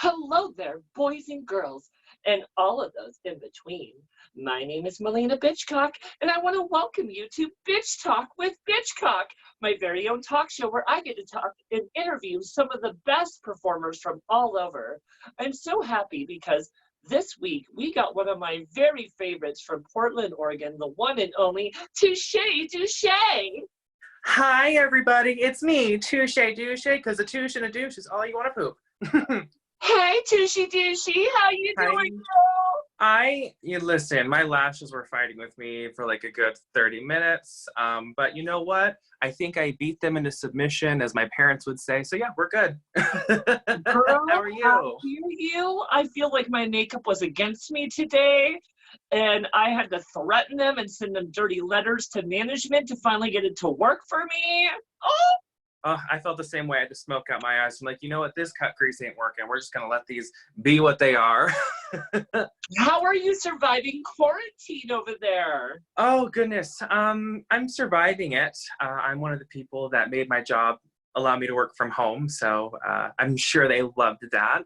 Hello there, boys and girls, and all of those in between. My name is Maliena Bitchcock, and I want to welcome you to Bitch Talk with Bitchcock, my very own talk show where I get to talk and interview some of the best performers from all over. I'm so happy because this week we got one of my very favorites from Portland, Oregon, the one and only Touche Douche. Hi, everybody. It's me, touche douche, because a touche and a douche is all you want to poop. Hey, Touche Douche, how you Hi. doing, girl? Listen, my lashes were fighting with me for like a good 30 minutes. But you know what? I think I beat them into submission, as my parents would say. So yeah, we're good. Girl, How are you? I hear you. I feel like my makeup was against me today, and I had to threaten them and send them dirty letters to management to finally get it to work for me. Oh! I felt the same way. I had to smoke out my eyes. I'm like, you know what? This cut crease ain't working. We're just going to let these be what they are. How are you surviving quarantine over there? Oh, goodness. I'm surviving it. I'm one of the people that made my job allow me to work from home. So I'm sure they loved that.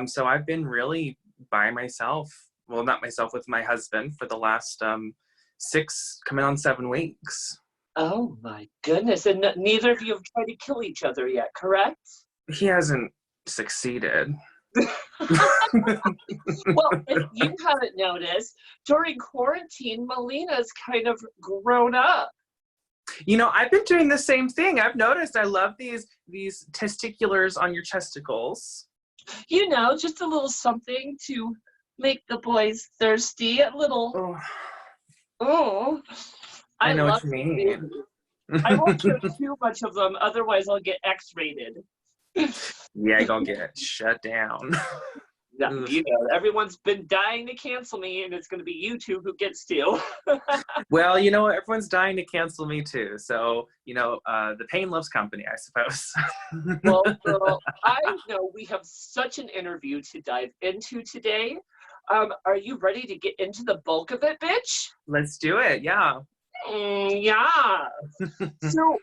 So I've been really by myself. Well, not myself, with my husband for the last 6, coming on 7 weeks. Oh my goodness. And neither of you have tried to kill each other yet, correct? He hasn't succeeded. Well, if you haven't noticed, during quarantine, Maliena's kind of grown up. You know, I've been doing the same thing. I've noticed I love these testiculars on your testicles. You know, just a little something to make the boys thirsty. A little, oh. I know what you mean. I won't show too much of them, otherwise I'll get X-rated. Yeah, gonna get shut down. You know, everyone's been dying to cancel me, and it's going to be you two who gets to. Well, you know, everyone's dying to cancel me too. So, you know, the pain loves company, I suppose. Well, girl, I know we have such an interview to dive into today. Are you ready to get into the bulk of it, bitch? Let's do it, yeah. Yeah. So,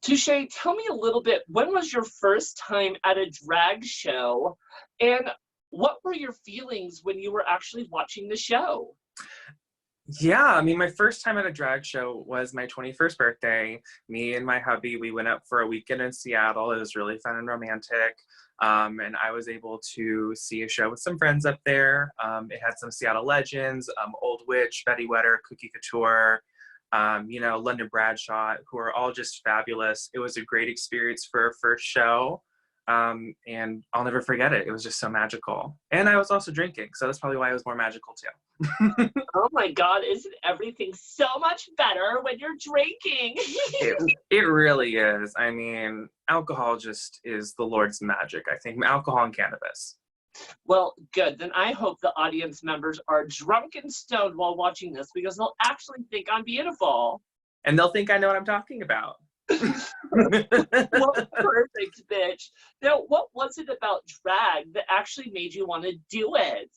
Touche, tell me a little bit, when was your first time at a drag show, and what were your feelings when you were actually watching the show? Yeah, I mean, my first time at a drag show was my 21st birthday. Me and my hubby, we went up for a weekend in Seattle. It was really fun and romantic. And I was able to see a show with some friends up there. It had some Seattle legends, Old Witch, Betty Wetter, Cookie Couture, you know, London Bradshaw, who are all just fabulous. It was a great experience for a first show. And I'll never forget it. It was just so magical. And I was also drinking, so that's probably why it was more magical too. Oh my God, isn't everything so much better when you're drinking? It really is. I mean, alcohol just is the Lord's magic, I think. Alcohol and cannabis. Well, good. Then I hope the audience members are drunk and stoned while watching this, because they'll actually think I'm beautiful. And they'll think I know what I'm talking about. Well, perfect, bitch. Now, what was it about drag that actually made you want to do it?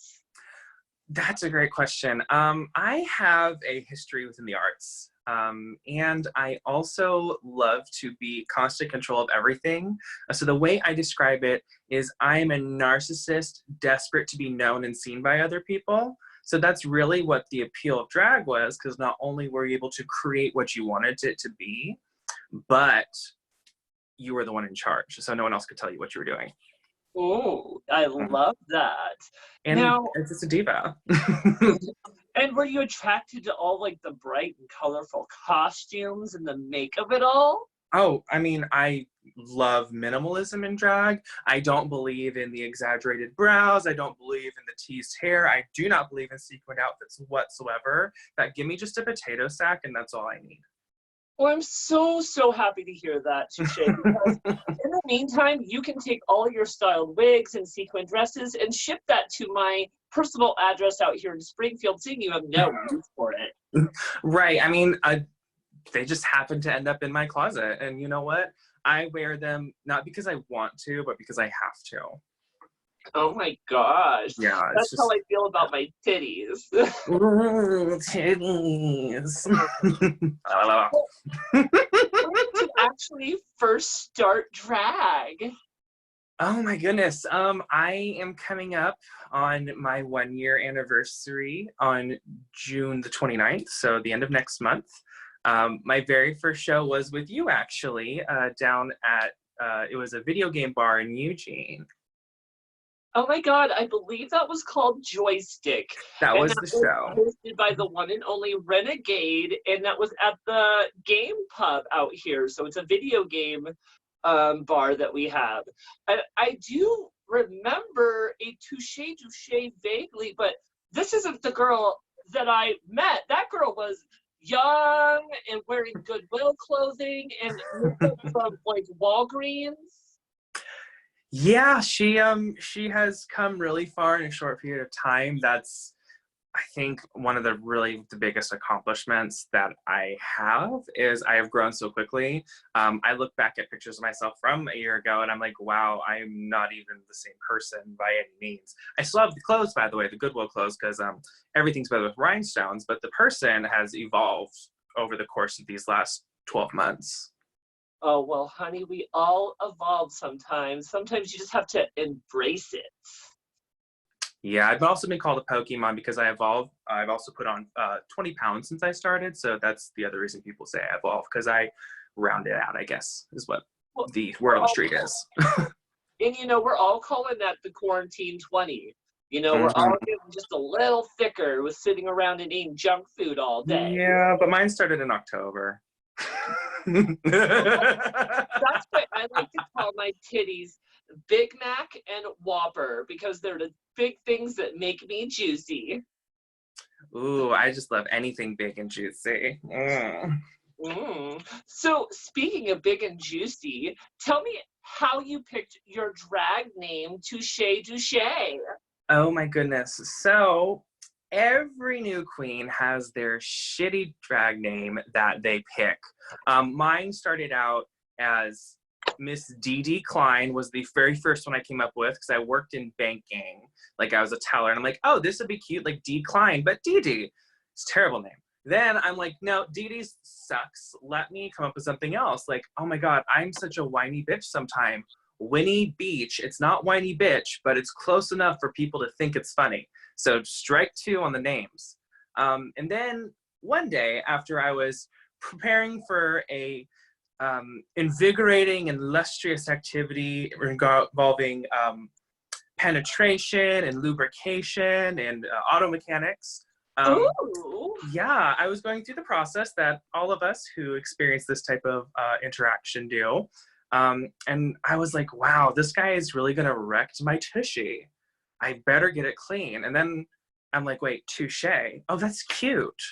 That's a great question. I have a history within the arts. And I also love to be constant control of everything. So the way I describe it is I'm a narcissist desperate to be known and seen by other people. So that's really what the appeal of drag was, because not only were you able to create what you wanted it to be, but you were the one in charge. So no one else could tell you what you were doing. Oh, I love that. And now, it's just a diva. And were you attracted to all like the bright and colorful costumes and the make of it all? Oh, I mean, I love minimalism in drag. I don't believe in the exaggerated brows. I don't believe in the teased hair. I do not believe in sequined outfits whatsoever. That give me just a potato sack and that's all I need. Well, I'm so happy to hear that, Touche, because in the meantime, you can take all your styled wigs and sequin dresses and ship that to my personal address out here in Springfield, seeing you have no use for it. Right. I mean, they just happen to end up in my closet. And you know what? I wear them not because I want to, but because I have to. Oh my gosh. Yeah. That's just... how I feel about my titties. Ooh, titties. When did you actually first start drag? Oh my goodness. I am coming up on my 1 year anniversary on June the 29th, so the end of next month. My very first show was with you actually, down at it was a video game bar in Eugene. Oh my God, I believe that was called Joystick. That And was that the was show. hosted by the one and only Renegade. And that was at the Game Pub out here. So it's a video game bar that we have. I do remember a touche douche vaguely, but this isn't the girl that I met. That girl was young and wearing Goodwill clothing and makeup from like Walgreens. Yeah, she has come really far in a short period of time. That's I think one of the biggest accomplishments that I have is I have grown so quickly. I look back at pictures of myself from a year ago and I'm like, wow, I'm not even the same person by any means. I still have the clothes, by the way, the Goodwill clothes, because everything's better with rhinestones, but the person has evolved over the course of these last 12 months. Oh, well, honey, we all evolve sometimes. Sometimes you just have to embrace it. Yeah, I've also been called a Pokemon because I evolved. I've also put on 20 pounds since I started. So that's the other reason people say I evolved, because I rounded out, I guess, is what Well, the we're word on the all, street is. and we're all calling that the quarantine 20. We're all Mhm. getting just a little thicker with sitting around and eating junk food all day. Yeah, but mine started in October. Well, that's why I like to call my titties Big Mac and Whopper because they're the big things that make me juicy. Ooh, I just love anything big and juicy. Mm. So, speaking of big and juicy, tell me how you picked your drag name, Touche Douche. Oh my goodness. So every new queen has their shitty drag name that they pick. Mine started out as Miss Dee Dee Klein was the very first one I came up with because I worked in banking. Like I was a teller and I'm like, oh, this would be cute, like Dee Klein, but Dee Dee. It's a terrible name. Then I'm like, no, Dee Dee sucks. Let me come up with something else. Like, oh my God, I'm such a whiny bitch sometime. Winnie Beach. It's not whiny bitch, but it's close enough for people to think it's funny. So strike two on the names. And then one day, after I was preparing for a invigorating and lustrous activity involving penetration and lubrication and auto mechanics, Ooh. yeah, I was going through the process that all of us who experience this type of interaction do. And I was like, wow, this guy is really going to wreck my tushy. I better get it clean. And then I'm like, wait, touche. Oh, that's cute.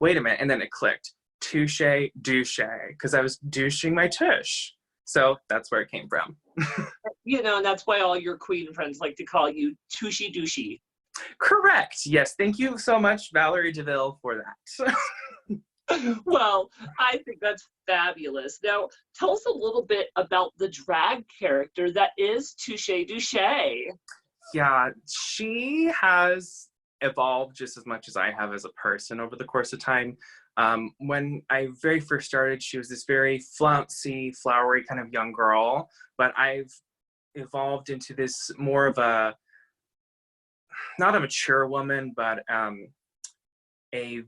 Wait a minute. And then it clicked. Touche, douche, because I was douching my tush. So that's where it came from. And that's why all your queen friends like to call you Tushy Douchey. Correct. Yes. Thank you so much, Valerie DeVille, for that. Well, I think that's fabulous. Now, tell us a little bit about the drag character that is Touche Douche. Yeah, she has evolved just as much as I have as a person over the course of time. When I very first started, she was this very flouncy, flowery kind of young girl, but I've evolved into this more of a, not a mature woman, but a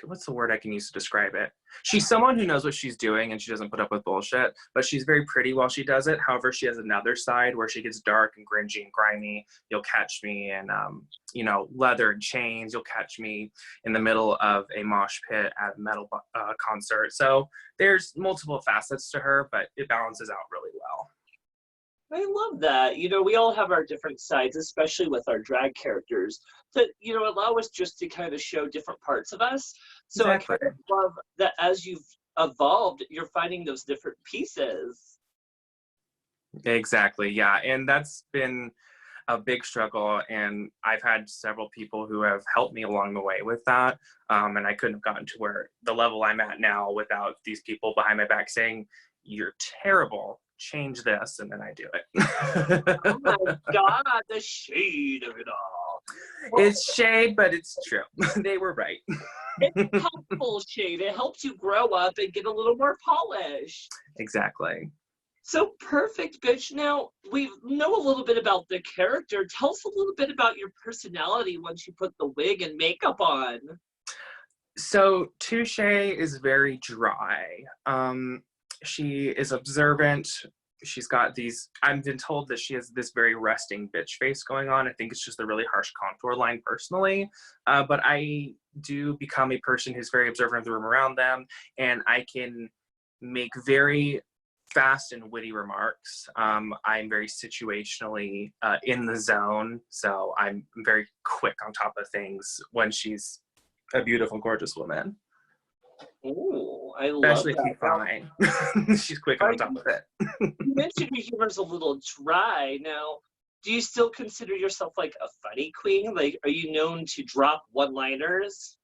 what's the word I can use to describe it? She's someone who knows what she's doing and she doesn't put up with bullshit, but she's very pretty while she does it. However, she has another side where she gets dark and cringy and grimy. You'll catch me in, leather and chains. You'll catch me in the middle of a mosh pit at a metal concert. So there's multiple facets to her, but it balances out really well. I love that. We all have our different sides, especially with our drag characters, that, allow us just to kind of show different parts of us. So I Exactly. kind of love that as you've evolved, you're finding those different pieces. Exactly. Yeah. And that's been a big struggle. And I've had several people who have helped me along the way with that. And I couldn't have gotten to where the level I'm at now without these people behind my back saying, you're terrible, change this. And then I do Oh my it. God, the shade of it all. Well, It's shade, but it's true. They were right. it's helpful shade. It helps you grow up and get a little more polished. Exactly. So perfect, bitch. Now we know a little bit about the character. Tell us a little bit about your personality once you put the wig and makeup on. So Touche is very dry. She is observant. She's got these, I've been told that she has this very resting bitch face going on. I think it's just a really harsh contour line personally. But I do become a person who's very observant of the room around them, and I can make very fast and witty remarks. I'm very situationally in the zone, so I'm very quick on top of things when she's a beautiful, gorgeous woman. Ooh, I love Especially if that. she's Now, fine. She's quick on top I of it. you mentioned your humor's a little dry. Now, do you still consider yourself like a funny queen? Like, are you known to drop one-liners?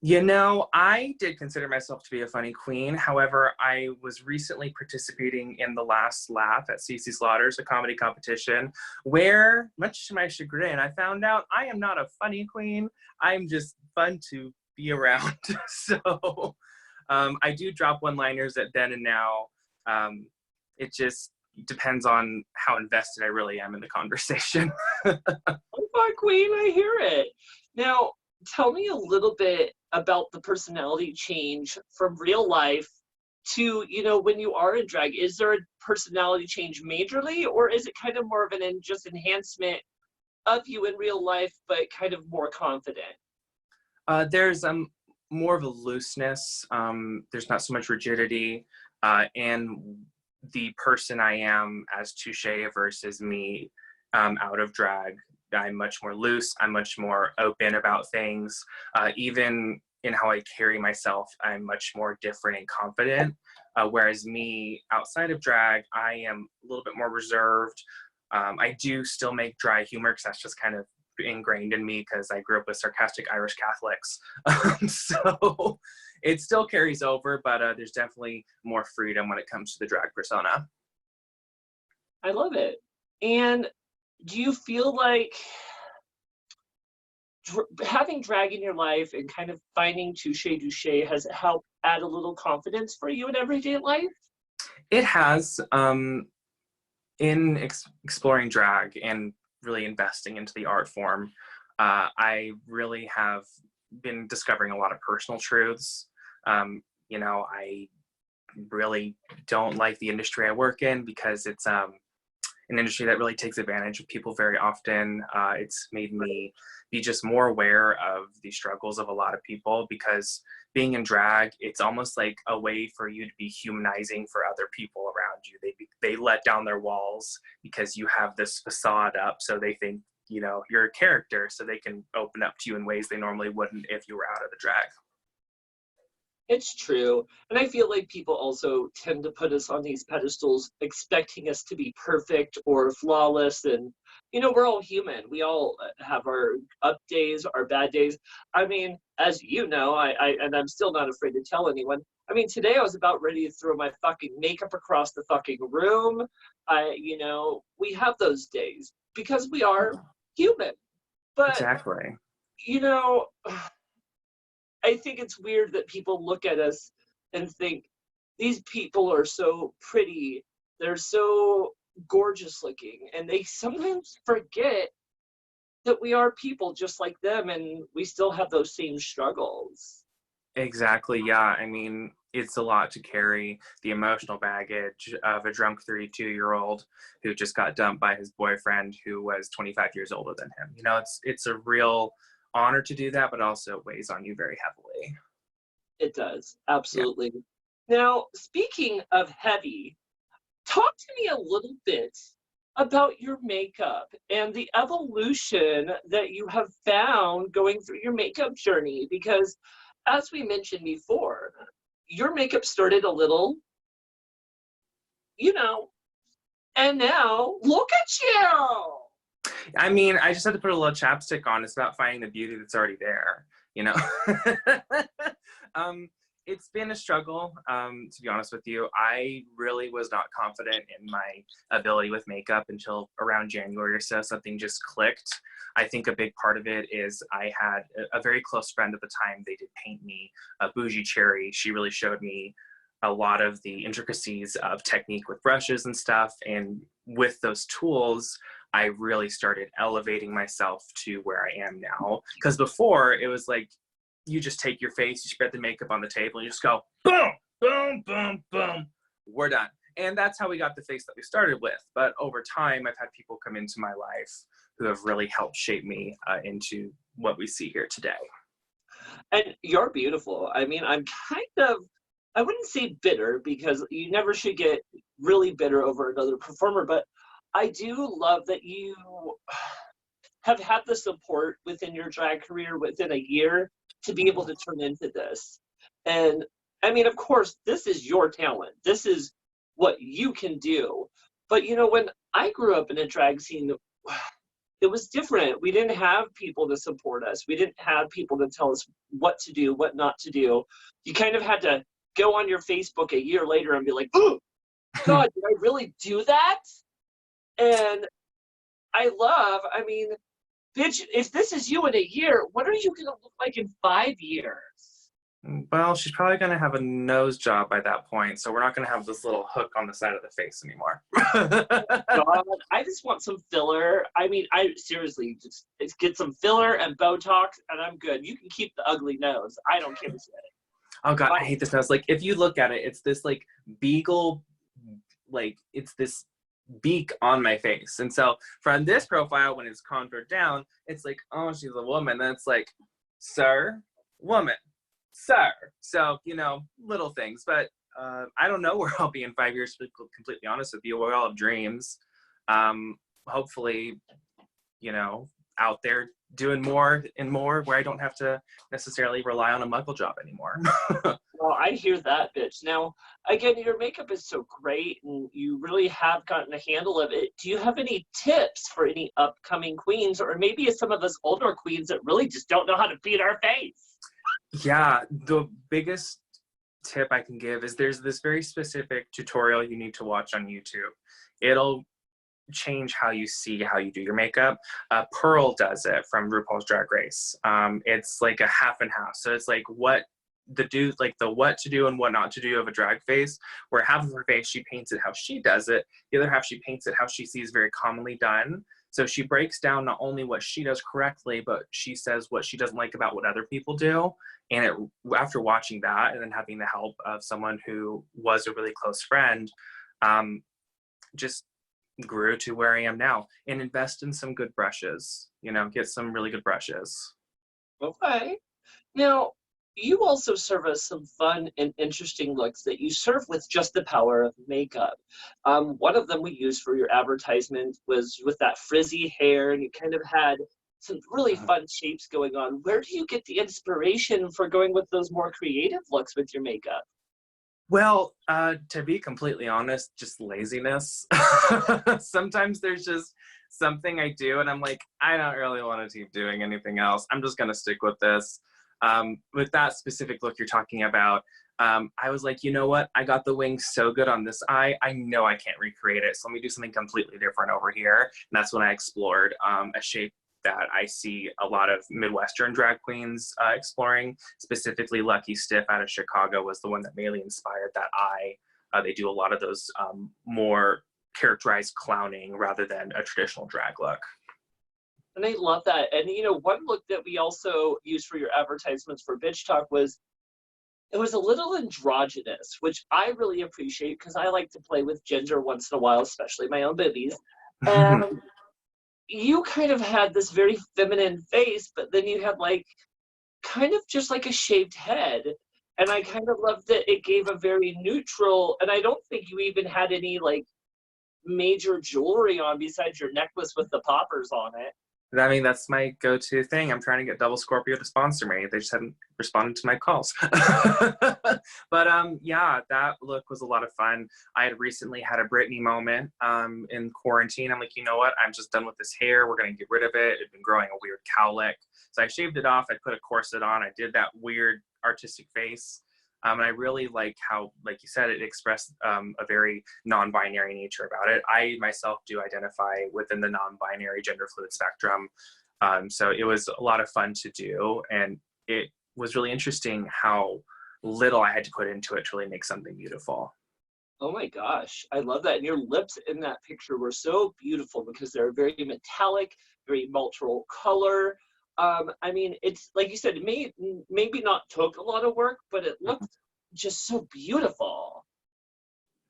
You know, I did consider myself to be a funny queen. However, I was recently participating in the last laugh at CC Slaughter's, a comedy competition, where, much to my chagrin, I found out I am not a funny queen. I'm just fun to be around. So I do drop one-liners at then and now. It just depends on how invested I really am in the conversation. Oh my queen, I hear it. Now, tell me a little bit about the personality change from real life to, when you are in drag. Is there a personality change majorly, or is it kind of more of an just enhancement of you in real life, but kind of more confident? There's more of a looseness. There's not so much rigidity, and the person I am as Touche versus me out of drag. I'm much more loose. I'm much more open about things. Even in how I carry myself, I'm much more different and confident. Whereas me outside of drag, I am a little bit more reserved. I do still make dry humor because that's just kind of ingrained in me because I grew up with sarcastic Irish Catholics. So it still carries over, but there's definitely more freedom when it comes to the drag persona. I love it. And do you feel like having drag in your life and kind of finding touche douche has helped add a little confidence for you in everyday life? It has, in exploring drag and really investing into the art form, I really have been discovering a lot of personal truths. I really don't like the industry I work in because it's an industry that really takes advantage of people very often. It's made me be just more aware of the struggles of a lot of people because being in drag, it's almost like a way for you to be humanizing for other people around you. They let down their walls because you have this facade up, so they think you're a character, so they can open up to you in ways they normally wouldn't if you were out of the drag. It's true. And I feel like people also tend to put us on these pedestals expecting us to be perfect or flawless. And, we're all human. We all have our up days, our bad days. I mean, as you know, and I'm still not afraid to tell anyone. I mean, today I was about ready to throw my fucking makeup across the fucking room. We have those days because we are human. But, Exactly. you know, I think it's weird that people look at us and think these people are so pretty, they're so gorgeous looking, and they sometimes forget that we are people just like them and we still have those same struggles. Exactly. Yeah. I mean, it's a lot to carry the emotional baggage of a drunk 32-year-old who just got dumped by his boyfriend who was 25 years older than him. It's a real honor to do that, but also weighs on you very heavily. It does, Yeah. absolutely. Now, speaking of heavy, talk to me a little bit about your makeup and the evolution that you have found going through your makeup journey. Because, as we mentioned before, your makeup started a little, you know, and now look at you. I mean, I just had to put a little chapstick on. It's about finding the beauty that's already there, you know? um, it's been a struggle, to be honest with you. I really was not confident in my ability with makeup until around January or so. Something just clicked. I think a big part of it is I had a very close friend at the time. They did paint me a bougie cherry. She really showed me a lot of the intricacies of technique with brushes and stuff. And with those tools, I really started elevating myself to where I am now. Because before, it was like, you just take your face, you spread the makeup on the table, and you just go, boom, boom, boom, boom, we're done. And that's how we got the face that we started with. But over time, I've had people come into my life who have really helped shape me into what we see here today. And you're beautiful. I mean, I'm kind of, I wouldn't say bitter because you never should get really bitter over another performer, but I do love that you have had the support within your drag career within a year to be able to turn into this. And I mean, of course, this is your talent. This is what you can do. But you know, when I grew up in a drag scene, it was different. We didn't have people to support us. We didn't have people to tell us what to do, what not to do. You kind of had to go on your Facebook a year later and be like, oh, God, did I really do that? And I mean, bitch, if this is you in a year, what are you going to look like in 5 years? Well, she's probably going to have a nose job by that point, so we're not going to have this little hook on the side of the face anymore. God, I just want some filler. I mean, I seriously just get some filler and Botox, and I'm good. You can keep the ugly nose. I don't give a shit. Oh God, I hate this nose. Like, if you look at it, it's this like beagle, like it's this beak on my face. And so from this profile, when it's contoured down, it's like, oh, she's a woman. Then it's like, sir, woman, sir. So, you know, little things. But I don't know where I'll be in 5 years, to be completely honest with you. We all have dreams. Hopefully, you know, out there doing more and more where I don't have to necessarily rely on a muggle job anymore. Well, I hear that, bitch. Now, again, your makeup is so great and you really have gotten a handle of it. Do you have any tips for any upcoming queens or maybe some of us older queens that really just don't know how to beat our face? Yeah, the biggest tip I can give is there's this very specific tutorial you need to watch on YouTube. It'll change how you see how you do your makeup. Pearl does it from RuPaul's Drag Race. It's like a half and half. So it's like what to do and what not to do of a drag face, where half of her face she paints it how she does it, the other half she paints it how she sees very commonly done. So she breaks down not only what she does correctly, but she says what she doesn't like about what other people do. And after watching that and then having the help of someone who was a really close friend, just grew to where I am now. And invest in some good brushes, you know, get some really good brushes. Okay. Now, you also serve us some fun and interesting looks that you serve with just the power of makeup. One of them we used for your advertisement was with that frizzy hair, and you kind of had some really fun shapes going on. Where do you get the inspiration for going with those more creative looks with your makeup? Well, to be completely honest, just laziness. Sometimes there's just something I do and I'm like, I don't really want to keep doing anything else. I'm just going to stick with this. With that specific look you're talking about, I was like, you know what? I got the wings so good on this eye. I know I can't recreate it. So let me do something completely different over here. And that's when I explored a shape that I see a lot of Midwestern drag queens exploring. Specifically, Lucky Stiff out of Chicago was the one that mainly inspired that eye. They do a lot of those more characterized clowning rather than a traditional drag look. And I love that. And you know, one look that we also used for your advertisements for Bitch Talk was it was a little androgynous, which I really appreciate because I like to play with gender once in a while, especially my own boobies. And you kind of had this very feminine face, but then you had like kind of just like a shaved head. And I kind of loved that it gave a very neutral, and I don't think you even had any like major jewelry on besides your necklace with the poppers on it. I mean, that's my go-to thing. I'm trying to get Double Scorpio to sponsor me. They just haven't responded to my calls. But yeah, that look was a lot of fun. I had recently had a Britney moment in quarantine. I'm like, you know what? I'm just done with this hair. We're going to get rid of it. It had been growing a weird cowlick. So I shaved it off. I put a corset on. I did that weird artistic face. And I really like how, like you said, it expressed a very non-binary nature about it. I myself do identify within the non-binary gender fluid spectrum. So it was a lot of fun to do. And it was really interesting how little I had to put into it to really make something beautiful. Oh my gosh, I love that. And your lips in that picture were so beautiful because they're very metallic, very multiple color. I mean, it's like you said, it maybe not took a lot of work, but it looked just so beautiful.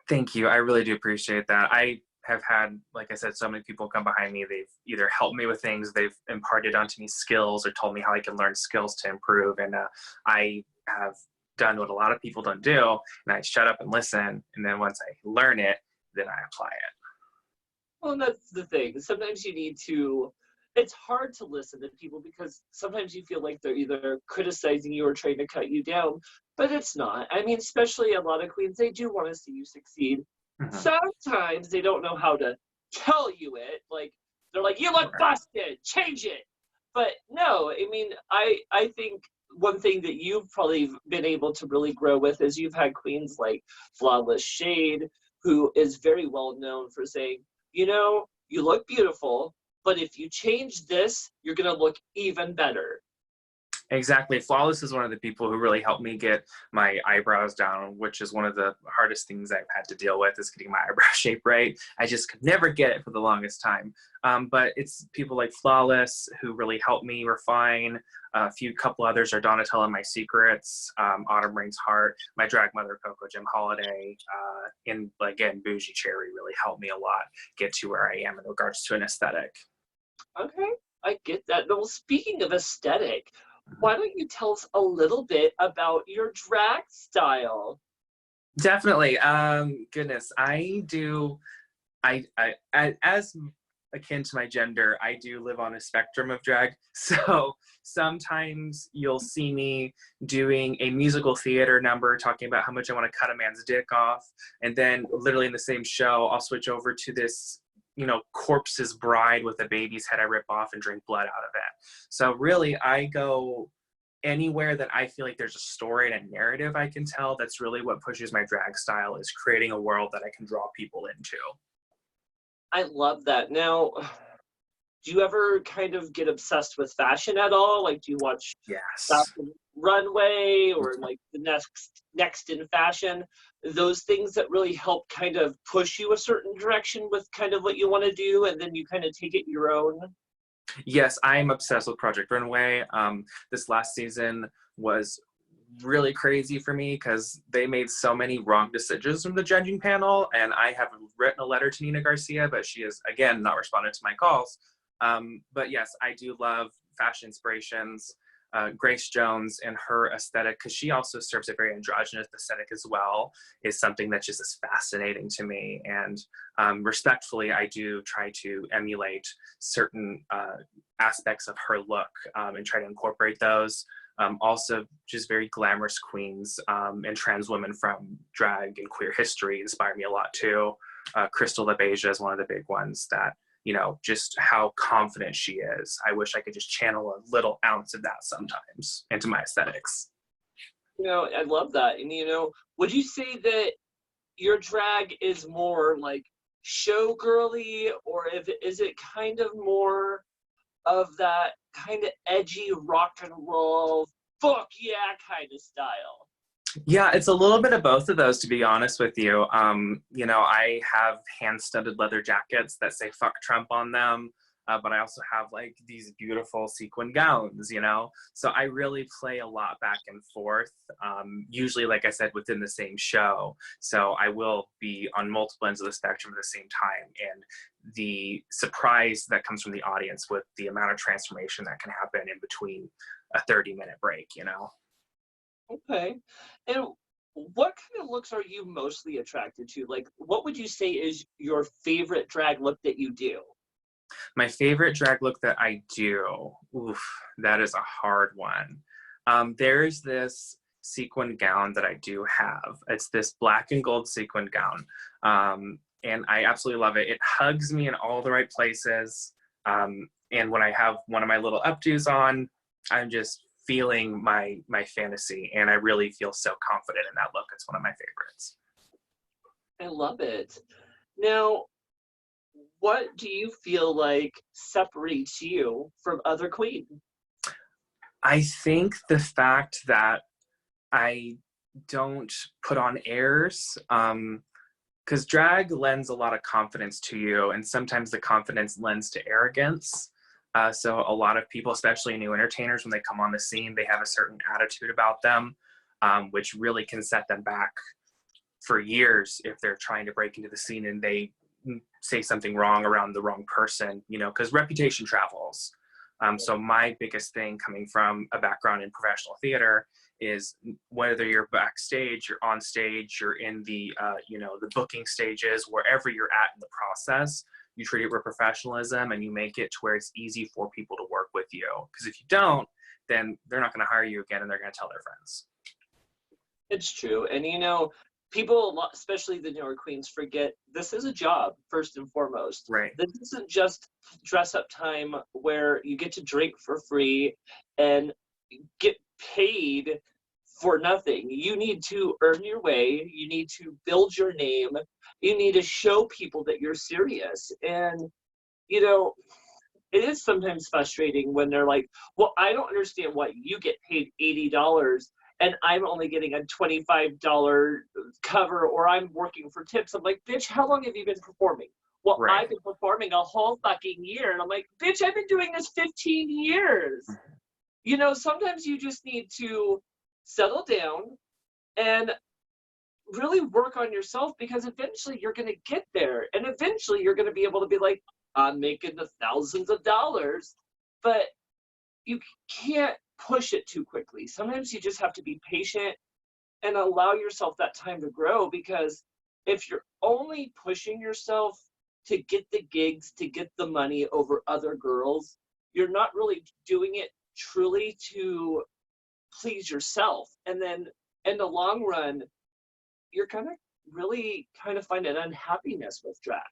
Thank you. I really do appreciate that. I have had, like I said, so many people come behind me. They've either helped me with things, they've imparted onto me skills, or told me how I can learn skills to improve. And I have done what a lot of people don't do, and I shut up and listen. And then once I learn it, then I apply it. Well, and that's the thing. Sometimes you need to, it's hard to listen to people because sometimes you feel like they're either criticizing you or trying to cut you down, but it's not. I mean, especially a lot of queens, they do want to see you succeed. Mhm. Sometimes they don't know how to tell you it. Like, they're like, you look busted, change it. But no, I mean, I think one thing that you've probably been able to really grow with is you've had queens like Flawless Shade, who is very well known for saying, you look beautiful, but if you change this, you're going to look even better. Exactly. Flawless is one of the people who really helped me get my eyebrows down, which is one of the hardest things I've had to deal with, is getting my eyebrow shape right. I just could never get it for the longest time. But it's people like Flawless who really helped me refine. Couple others are Donatella My Secrets, Autumn Rain's Heart, my drag mother Coco Jim Holiday, and again Bougie Cherry really helped me a lot get to where I am in regards to an aesthetic. Okay, I get that. Well, speaking of aesthetic, why don't you tell us a little bit about your drag style? Definitely. Goodness, I do. As akin to my gender, I do live on a spectrum of drag. So sometimes you'll see me doing a musical theater number talking about how much I want to cut a man's dick off. And then literally in the same show, I'll switch over to this, corpse's bride with a baby's head I rip off and drink blood out of it. So really, I go anywhere that I feel like there's a story and a narrative I can tell. That's really what pushes my drag style, is creating a world that I can draw people into. I love that. Now, do you ever kind of get obsessed with fashion at all? Like, do you watch Yes. Fashion Runway or like the next in fashion? Those things that really help kind of push you a certain direction with kind of what you want to do, and then you kind of take it your own. Yes, I'm obsessed with Project Runway. This last season was really crazy for me because they made so many wrong decisions from the judging panel, and I have written a letter to Nina Garcia, but she has, again, not responded to my calls. But yes, I do love fashion inspirations. Grace Jones and her aesthetic, because she also serves a very androgynous aesthetic as well, is something that just is fascinating to me. And respectfully, I do try to emulate certain aspects of her look and try to incorporate those. Also, just very glamorous queens and trans women from drag and queer history inspire me a lot too. Crystal LaBeija is one of the big ones that, just how confident she is. I wish I could just channel a little ounce of that sometimes into my aesthetics. I love that. And would you say that your drag is more like showgirly, or is it kind of more of that kind of edgy rock and roll, fuck yeah kind of style? Yeah, it's a little bit of both of those, to be honest with you. I have hand-studded leather jackets that say "fuck Trump" on them, but I also have like these beautiful sequin gowns. So I really play a lot back and forth. Usually, like I said, within the same show. So I will be on multiple ends of the spectrum at the same time, and the surprise that comes from the audience with the amount of transformation that can happen in between a 30-minute break. Okay. And what kind of looks are you mostly attracted to? Like, what would you say is your favorite drag look that you do? My favorite drag look that I do, oof, that is a hard one. There's this sequin gown that I do have. It's this black and gold sequin gown. And I absolutely love it. It hugs me in all the right places. And when I have one of my little updos on, I'm just feeling my fantasy. And I really feel so confident in that look. It's one of my favorites. I love it. Now, what do you feel like separates you from other queens? I think the fact that I don't put on airs. Because drag lends a lot of confidence to you, and sometimes the confidence lends to arrogance. So a lot of people, especially new entertainers, when they come on the scene, they have a certain attitude about them, which really can set them back for years if they're trying to break into the scene and they say something wrong around the wrong person, you know, because reputation travels. So my biggest thing coming from a background in professional theater is whether you're backstage, you're on stage, you're in the, you know, the booking stages, wherever you're at in the process, you treat it with professionalism and you make it to where it's easy for people to work with you. Because if you don't, then they're not going to hire you again and they're going to tell their friends. It's true. And you know, people, especially the newer queens, forget this is a job first and foremost. Right. This isn't just dress up time where you get to drink for free and get paid for nothing. You need to earn your way. You need to build your name. You need to show people that you're serious. And, you know, it is sometimes frustrating when they're like, well, I don't understand why you get paid $80 and I'm only getting a $25 cover, or I'm working for tips. I'm like, bitch, how long have you been performing? Well, Right. I've been performing a whole fucking year. And I'm like, bitch, I've been doing this 15 years. You know, sometimes you just need to settle down and really work on yourself, because eventually you're going to get there. And eventually you're going to be able to be like, I'm making the thousands of dollars, but you can't push it too quickly. Sometimes you just have to be patient and allow yourself that time to grow, because if you're only pushing yourself to get the gigs, to get the money over other girls, you're not really doing it truly to please yourself. And then in the long run, you're gonna really kind of find an unhappiness with drag.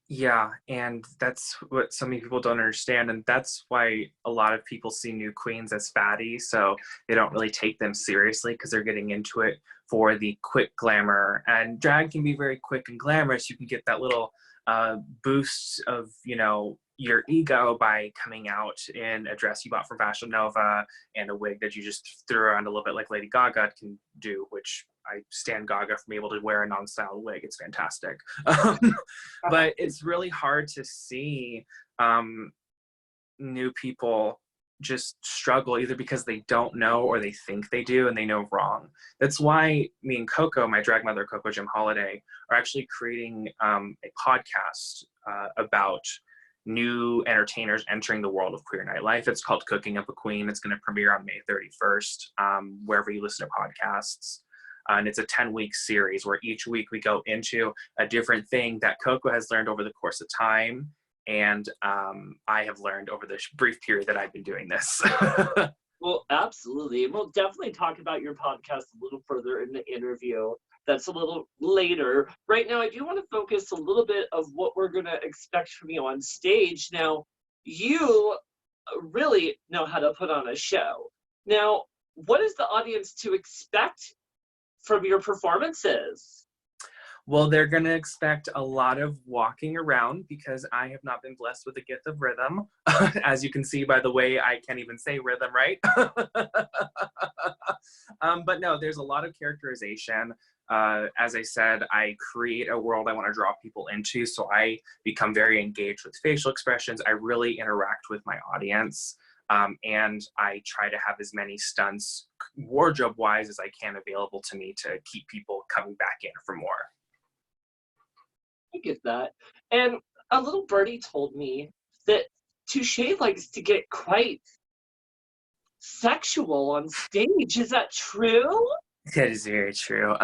Yeah, and that's what so many people don't understand, and that's why a lot of people see new queens as fatty, so they don't really take them seriously because they're getting into it for the quick glamour. And drag can be very quick and glamorous. You can get that little boost of, you know, your ego by coming out in a dress you bought from Fashion Nova and a wig that you just threw around a little bit like Lady Gaga can do, which I stand Gaga for being able to wear a non-style wig. It's fantastic. But it's really hard to see new people just struggle either because they don't know or they think they do and they know wrong. That's why me and Coco, my drag mother, Coco Jim Holiday, are actually creating a podcast about new entertainers entering the world of queer nightlife. It's called Cooking Up a Queen. It's going to premiere on May 31st, wherever you listen to podcasts. And it's a 10-week series where each week we go into a different thing that Coco has learned over the course of time. And I have learned over the brief period that I've been doing this. Well, absolutely. And we'll definitely talk about your podcast a little further in the interview. That's a little later. Right now, I do want to focus a little bit of what we're going to expect from you on stage. Now, you really know how to put on a show. Now, what is the audience to expect from your performances? Well, they're going to expect a lot of walking around because I have not been blessed with the gift of rhythm. As you can see by the way I can't even say rhythm right. But no, there's a lot of characterization. As I said, I create a world I want to draw people into, so I become very engaged with facial expressions. I really interact with my audience. And I try to have as many stunts wardrobe-wise as I can available to me to keep people coming back in for more. I get that. And a little birdie told me that Touche likes to get quite sexual on stage. Is that true? That is very true.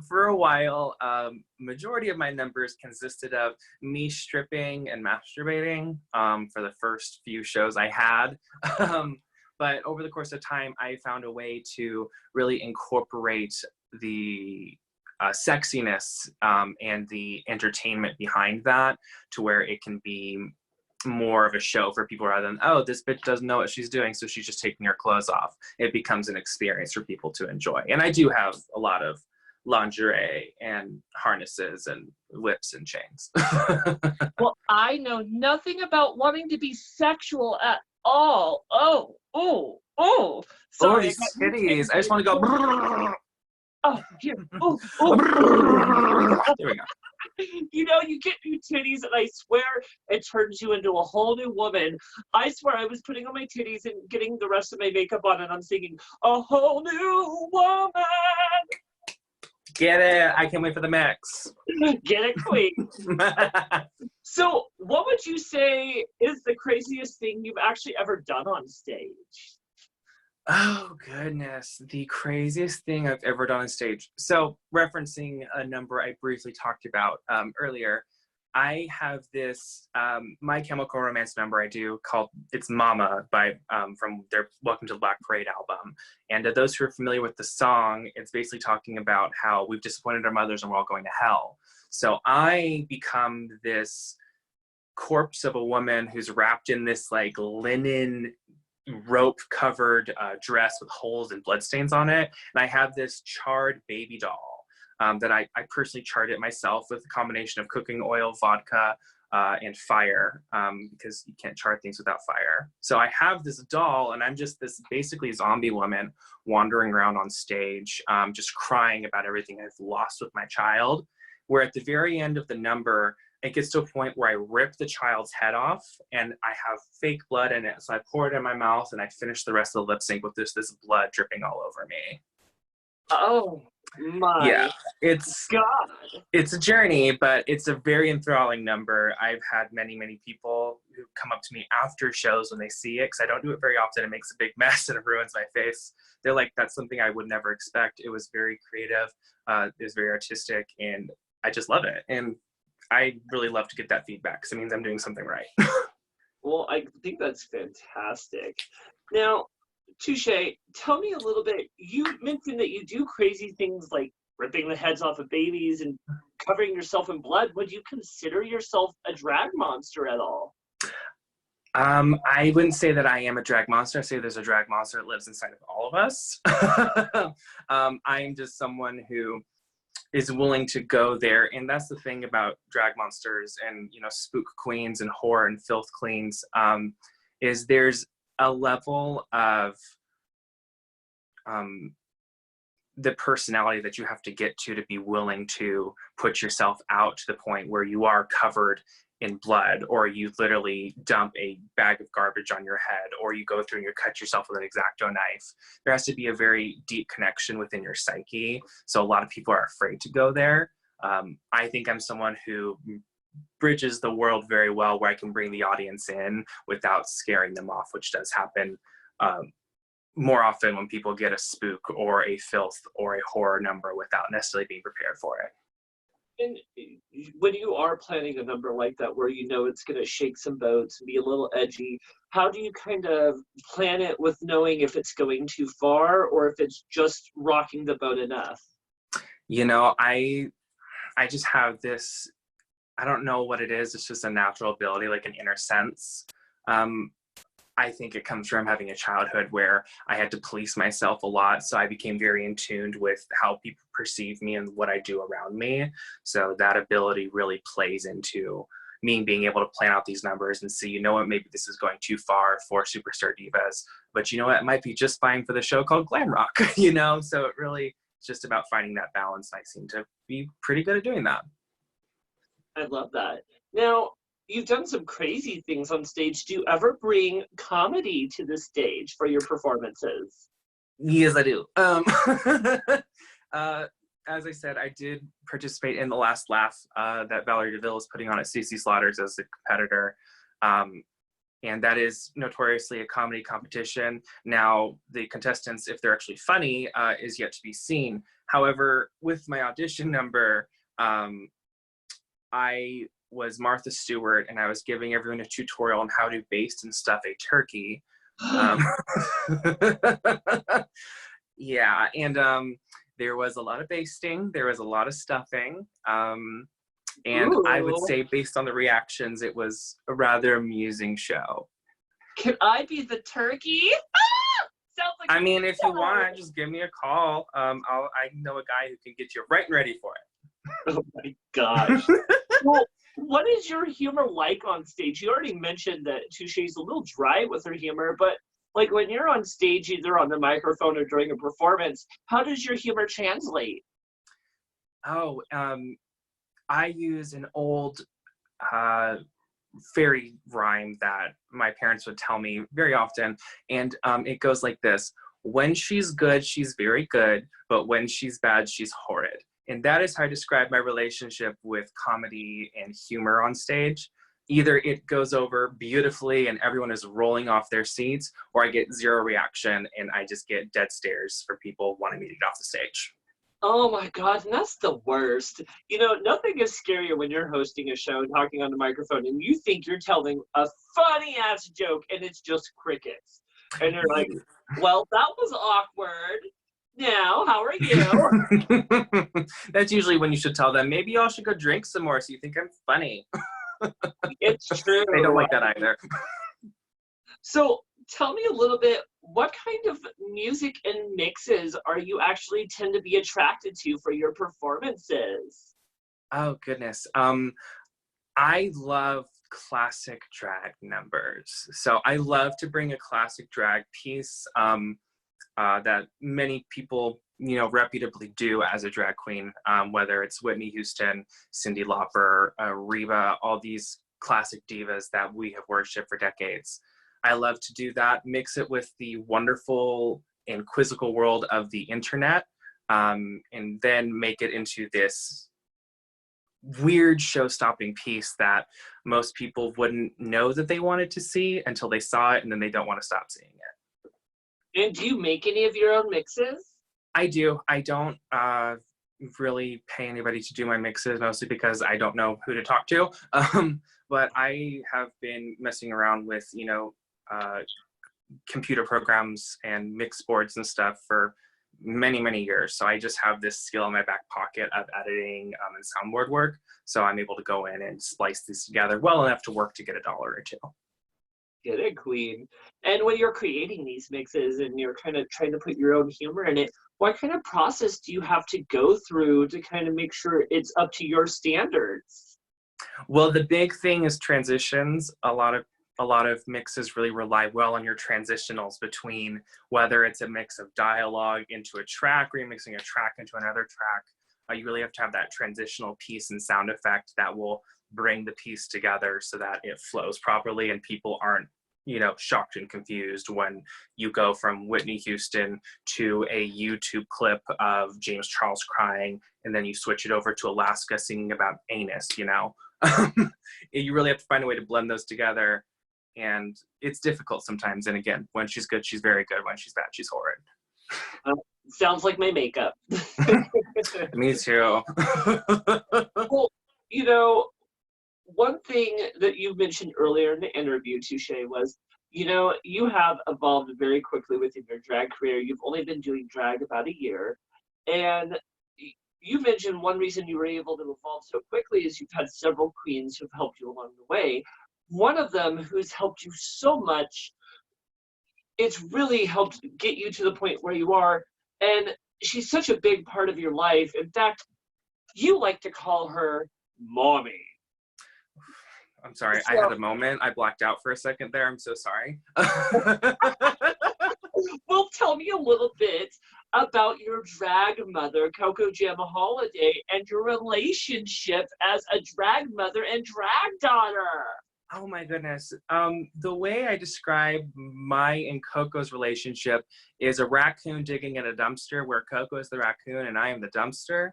For a while, majority of my numbers consisted of me stripping and masturbating for the first few shows I had. But over the course of time, I found a way to really incorporate the sexiness and the entertainment behind that to where it can be more of a show for people rather than, oh, this bitch doesn't know what she's doing, so she's just taking her clothes off. It becomes an experience for people to enjoy. And I do have a lot of lingerie and harnesses and whips and chains. Well, I know nothing about wanting to be sexual at all. Oh. Oh, Sorry, I these got new titties. I just want to titties. go. Oh, here. Oh. There we go. You know, you get new titties, and I swear it turns you into a whole new woman. I swear I was putting on my titties and getting the rest of my makeup on, and I'm singing, a whole new woman. Get it. I can't wait for the mix. Get it, queen. So, what would you say is the craziest thing you've actually ever done on stage? Oh, goodness. The craziest thing I've ever done on stage. So, referencing a number I briefly talked about earlier, I have this My Chemical Romance number I do called It's Mama by from their Welcome to the Black Parade album. And those who are familiar with the song, it's basically talking about how we've disappointed our mothers and we're all going to hell. So I become this corpse of a woman who's wrapped in this like linen rope covered dress with holes and bloodstains on it. And I have this charred baby doll that I personally charred it myself with a combination of cooking oil, vodka, and fire, because you can't char things without fire. So I have this doll, and I'm just this basically zombie woman wandering around on stage, just crying about everything I've lost with my child. Where at the very end of the number, it gets to a point where I rip the child's head off and I have fake blood in it. So I pour it in my mouth and I finish the rest of the lip sync with this blood dripping all over me. Oh Yeah, my it's God. a journey, but it's a very enthralling number. I've had many people who come up to me after shows when they see it, because I don't do it very often. It makes a big mess and it ruins my face. They're like, that's something I would never expect. It was very creative, it was very artistic, and I just love it. And I really love to get that feedback because it means I'm doing something right. Well, I think that's fantastic. Now, Touche, tell me a little bit. You mentioned that you do crazy things like ripping the heads off of babies and covering yourself in blood. Would you consider yourself a drag monster at all? I wouldn't say that I am a drag monster. I say there's a drag monster that lives inside of all of us. I'm just someone who is willing to go there. And that's the thing about drag monsters and, you know, spook queens and whore and filth queens, is there's a level of the personality that you have to get to be willing to put yourself out to the point where you are covered in blood, or you literally dump a bag of garbage on your head, or you go through and you cut yourself with an X-Acto knife. There has to be a very deep connection within your psyche. So a lot of people are afraid to go there. I think I'm someone who bridges the world very well, where I can bring the audience in without scaring them off, which does happen more often when people get a spook or a filth or a horror number without necessarily being prepared for it. And when you are planning a number like that, where you know it's going to shake some boats and be a little edgy, how do you kind of plan it with knowing if it's going too far or if it's just rocking the boat enough? You know, I just have this, I don't know what it is. It's just a natural ability, like an inner sense. I think it comes from having a childhood where I had to police myself a lot. So I became very in tune with how people perceive me and what I do around me. So that ability really plays into me being able to plan out these numbers and see, you know what, maybe this is going too far for superstar divas, but you know what, it might be just fine for the show called Glam Rock, you know? So it really is just about finding that balance. I seem to be pretty good at doing that. I love that. Now, you've done some crazy things on stage. Do you ever bring comedy to the stage for your performances? Yes, I do. As I said, I did participate in the Last Laugh that Valerie DeVille is putting on at CC Slaughter's as a competitor. And that is notoriously a comedy competition. Now, the contestants, if they're actually funny, is yet to be seen. However, with my audition number, I was Martha Stewart, and I was giving everyone a tutorial on how to baste and stuff a turkey. Yeah, and there was a lot of basting, there was a lot of stuffing, and Ooh. I would say, based on the reactions, it was a rather amusing show. Can I be the turkey? Sounds like I mean, if you want, just give me a call. I know a guy who can get you right and ready for it. Oh my gosh. Well, what is your humor like on stage? You already mentioned that Touche's a little dry with her humor, but like when you're on stage, either on the microphone or during a performance, how does your humor translate? Oh, I use an old fairy rhyme that my parents would tell me very often, and it goes like this: when she's good, she's very good, but when she's bad, she's horrid. And that is how I describe my relationship with comedy and humor on stage. Either it goes over beautifully and everyone is rolling off their seats, or I get zero reaction and I just get dead stares for people wanting me to get off the stage. Oh my God, and that's the worst. You know, nothing is scarier when you're hosting a show and talking on the microphone and you think you're telling a funny ass joke and it's just crickets. And you're like, well, that was awkward. Now, how are you? That's usually when you should tell them, maybe y'all should go drink some more so you think I'm funny. It's true. They don't like that either. So tell me a little bit, what kind of music and mixes are you actually tend to be attracted to for your performances? Oh goodness. I love classic drag numbers. So I love to bring a classic drag piece that many people, you know, reputably do as a drag queen, whether it's Whitney Houston, Cyndi Lauper, Reba, all these classic divas that we have worshipped for decades. I love to do that, mix it with the wonderful and quizzical world of the internet, and then make it into this weird show-stopping piece that most people wouldn't know that they wanted to see until they saw it, and then they don't want to stop seeing it. And do you make any of your own mixes? I do. I don't really pay anybody to do my mixes, mostly because I don't know who to talk to. But I have been messing around with, you know, computer programs and mix boards and stuff for many, many years. So I just have this skill in my back pocket of editing and soundboard work. So I'm able to go in and splice these together well enough to work to get $1 or $2. Get it, queen. And when you're creating these mixes and you're kind of trying to put your own humor in it, what kind of process do you have to go through to kind of make sure it's up to your standards? Well, the big thing is transitions. A lot of mixes really rely well on your transitionals between whether it's a mix of dialogue into a track or you're mixing a track into another track. You really have to have that transitional piece and sound effect that will bring the piece together so that it flows properly and people aren't, you know, shocked and confused when you go from Whitney Houston to a YouTube clip of James Charles crying and then you switch it over to Alaska singing about anus, you know. You really have to find a way to blend those together, and it's difficult sometimes. And again, when she's good, she's very good. When she's bad, she's horrid. Sounds like my makeup. Me too. Well, you know, one thing that you mentioned earlier in the interview, Touche, was, you know, you have evolved very quickly within your drag career. You've only been doing drag about a year. And you mentioned one reason you were able to evolve so quickly is you've had several queens who've helped you along the way. One of them who's helped you so much, it's really helped get you to the point where you are. And she's such a big part of your life. In fact, you like to call her mommy. I'm sorry, I had a moment. I blacked out for a second there. I'm so sorry. Well, tell me a little bit about your drag mother, Coco Gemma Holiday, and your relationship as a drag mother and drag daughter. Oh my goodness. The way I describe my and Coco's relationship is a raccoon digging in a dumpster where Coco is the raccoon and I am the dumpster.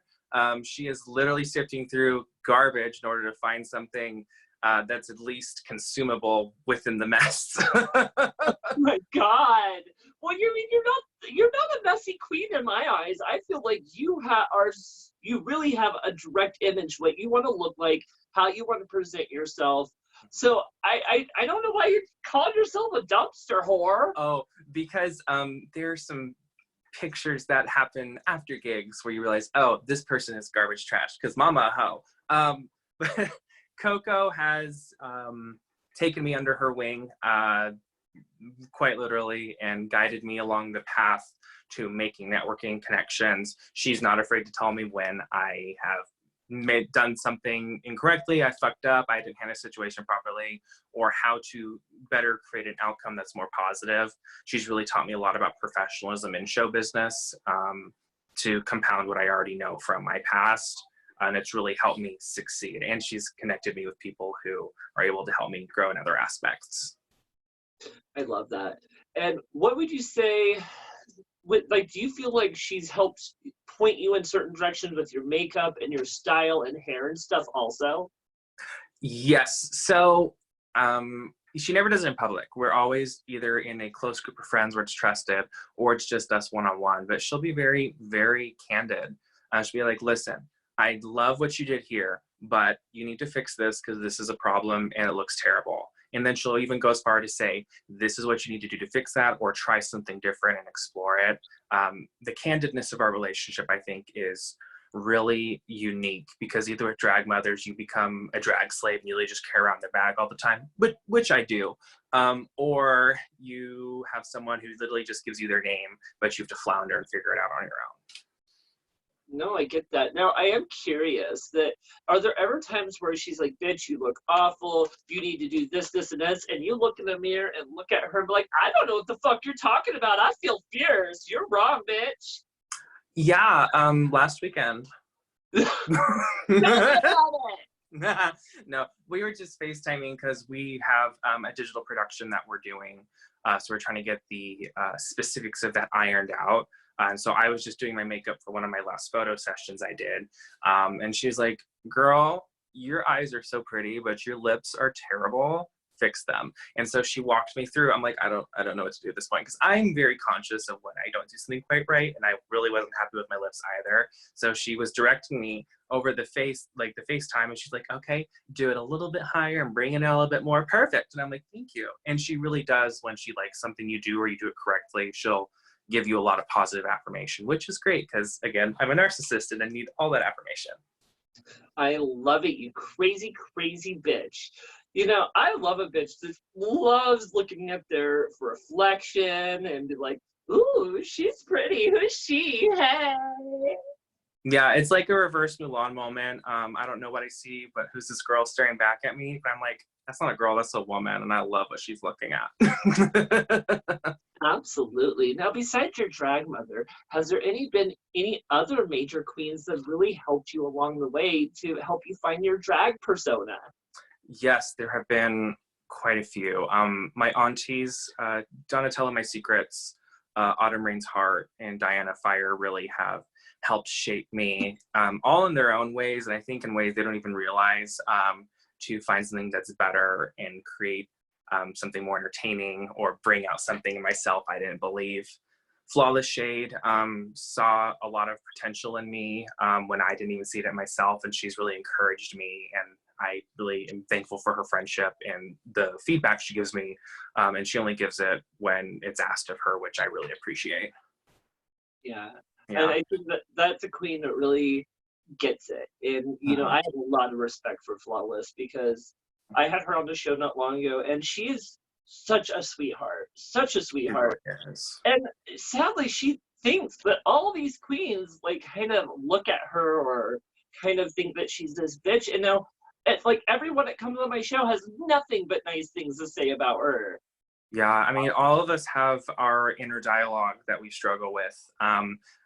She is literally sifting through garbage in order to find something that's at least consumable within the mess. Oh my God. Well, you're not a messy queen in my eyes. I feel like you really have a direct image, what you want to look like, how you want to present yourself. So I don't know why you're calling yourself a dumpster whore. Oh, because there's some pictures that happen after gigs where you realize, oh, this person is garbage trash because mama ho. But Coco has taken me under her wing quite literally and guided me along the path to making networking connections. She's not afraid to tell me when I have done something incorrectly, I fucked up, I didn't handle the situation properly, or how to better create an outcome that's more positive. She's really taught me a lot about professionalism in show business, to compound what I already know from my past. And it's really helped me succeed. And she's connected me with people who are able to help me grow in other aspects. I love that. And what would you say, like, do you feel like she's helped point you in certain directions with your makeup and your style and hair and stuff also? Yes. So she never does it in public. We're always either in a close group of friends where it's trusted, or it's just us one-on-one. But she'll be very, very candid. She'll be like, listen, I love what you did here, but you need to fix this because this is a problem and it looks terrible. And then she'll even go as far to say, this is what you need to do to fix that, or try something different and explore it. The candidness of our relationship, I think, is really unique, because either with drag mothers, you become a drag slave and you really just carry around their bag all the time, which I do. Or you have someone who literally just gives you their name, but you have to flounder and figure it out on your own. No, I get that. Now, I am curious that, are there ever times where she's like, bitch, you look awful, you need to do this, this, and this, and you look in the mirror and look at her and be like, I don't know what the fuck you're talking about. I feel fierce. You're wrong, bitch. Yeah, last weekend. No, we were just FaceTiming because we have a digital production that we're doing. So we're trying to get the specifics of that ironed out. And so I was just doing my makeup for one of my last photo sessions I did. And she was like, girl, your eyes are so pretty, but your lips are terrible. Fix them. And so she walked me through. I'm like, I don't know what to do at this point, because I'm very conscious of when I don't do something quite right, and I really wasn't happy with my lips either. So she was directing me over the face, like the FaceTime, and she's like, okay, do it a little bit higher and bring it in a little bit more. Perfect. And I'm like, thank you. And she really does, when she likes something you do or you do it correctly, she'll give you a lot of positive affirmation, which is great, because again, I'm a narcissist and I need all that affirmation. I love it, you crazy, crazy bitch. You know, I love a bitch that loves looking at their reflection and be like, ooh, she's pretty. Who's she? Hey. Yeah, it's like a reverse Mulan moment. I don't know what I see, but who's this girl staring back at me? But I'm like, that's not a girl, that's a woman, and I love what she's looking at. Absolutely. Now, besides your drag mother, has there been any other major queens that really helped you along the way to help you find your drag persona? Yes, there have been quite a few. My aunties, Donatella My Secrets, Autumn Rain's Heart, and Diana Fire really have helped shape me, all in their own ways, and I think in ways they don't even realize, to find something that's better and create something more entertaining, or bring out something in myself I didn't believe. Flawless Shade saw a lot of potential in me when I didn't even see it in myself, and she's really encouraged me, and I really am thankful for her friendship and the feedback she gives me, and she only gives it when it's asked of her, which I really appreciate. Yeah. Yeah. And I think that's a queen that really gets it. And, you know, I have a lot of respect for Flawless, because I had her on the show not long ago, and she is such a sweetheart, such a sweetheart. Yes. And sadly, she thinks that all these queens, like, kind of look at her or kind of think that she's this bitch. And now, it's like everyone that comes on my show has nothing but nice things to say about her. Yeah, I mean, all of us have our inner dialogue that we struggle with.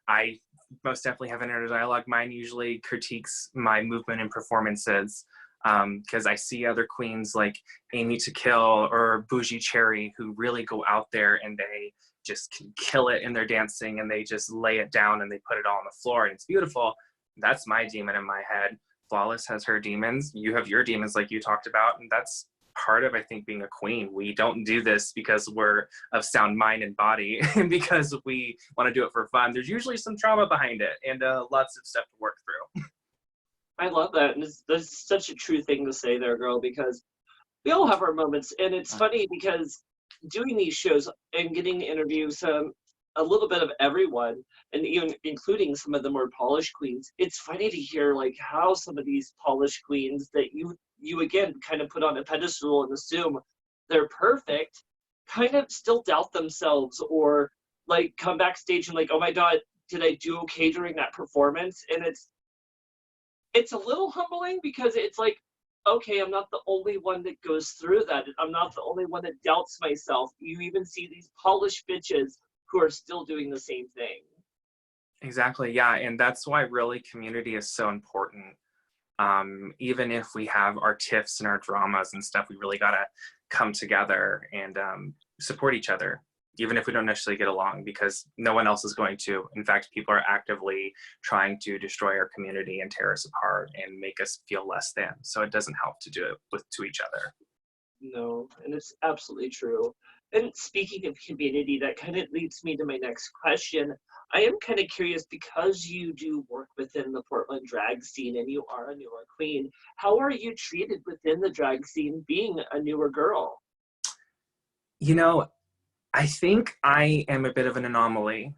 I most definitely have an inner dialogue. Mine usually critiques my movement and performances, because I see other queens like Amy to Kill or Bougie Cherry, who really go out there and they just can kill it in their dancing, and they just lay it down and they put it all on the floor, and it's beautiful. That's my demon in my head. Flawless has her demons. You have your demons, like you talked about, and that's part of, I think, being a queen. We don't do this because we're of sound mind and body and because we want to do it for fun. There's usually some trauma behind it, and lots of stuff to work through. I love that. And that's such a true thing to say there, girl, because we all have our moments. And it's funny because doing these shows and getting to interview a little bit of everyone, and even including some of the more polished queens, it's funny to hear like how some of these polished queens that you again kind of put on a pedestal and assume they're perfect, kind of still doubt themselves, or like come backstage and like, oh my god, did I do okay during that performance? And it's a little humbling because it's like, okay, I'm not the only one that goes through that. I'm not the only one that doubts myself. You even see these polished bitches who are still doing the same thing. Exactly. Yeah. And that's why really community is so important. Even if we have our tiffs and our dramas and stuff, we really got to come together and support each other, even if we don't necessarily get along, because no one else is going to. In fact, people are actively trying to destroy our community and tear us apart and make us feel less than. So it doesn't help to do it to each other. No, and it's absolutely true. And speaking of community, that kind of leads me to my next question. I am kind of curious because you do work within the Portland drag scene and you are a newer queen. How are you treated within the drag scene being a newer girl? You know, I think I am a bit of an anomaly.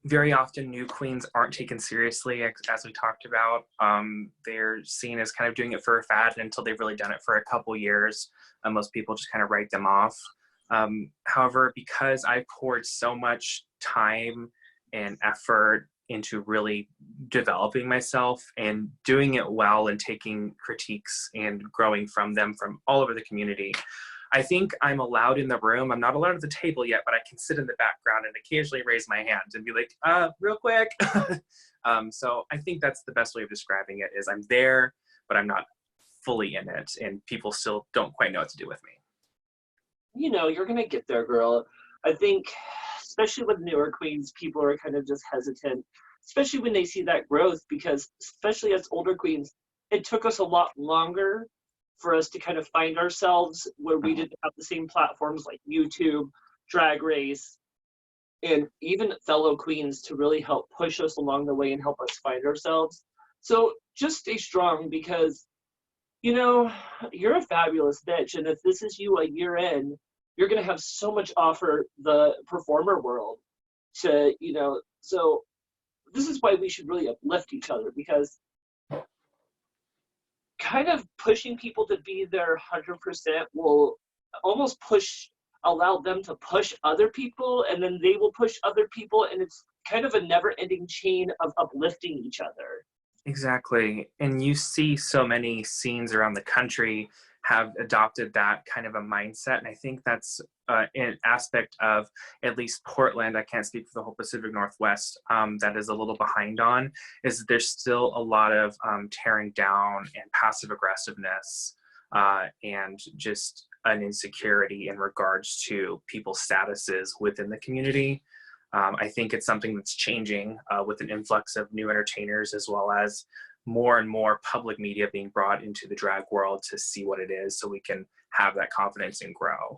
Very often new queens aren't taken seriously, as we talked about. They're seen as kind of doing it for a fad until they've really done it for a couple years. Most people just kind of write them off. However, because I poured so much time and effort into really developing myself and doing it well and taking critiques and growing from them from all over the community, I think I'm allowed in the room. I'm not allowed at the table yet, but I can sit in the background and occasionally raise my hand and be like, real quick. So I think that's the best way of describing it is I'm there, but I'm not fully in it. And people still don't quite know what to do with me. You know, you're going to get there, girl. I think, especially with newer queens, people are kind of just hesitant, especially when they see that growth, because especially as older queens, it took us a lot longer for us to kind of find ourselves where we didn't have the same platforms like YouTube, Drag Race, and even fellow queens to really help push us along the way and help us find ourselves. So just stay strong because, you know, you're a fabulous bitch. And if this is you a year in, you're going to have so much offer the performer world to, you know, so this is why we should really uplift each other because kind of pushing people to be their 100% will almost allow them to push other people and then they will push other people and it's kind of a never-ending chain of uplifting each other. Exactly. And you see so many scenes around the country have adopted that kind of a mindset. And I think that's an aspect of at least Portland, I can't speak for the whole Pacific Northwest, that is a little behind on, is that there's still a lot of tearing down and passive aggressiveness and just an insecurity in regards to people's statuses within the community. I think it's something that's changing with an influx of new entertainers as well as more and more public media being brought into the drag world to see what it is so we can have that confidence and grow.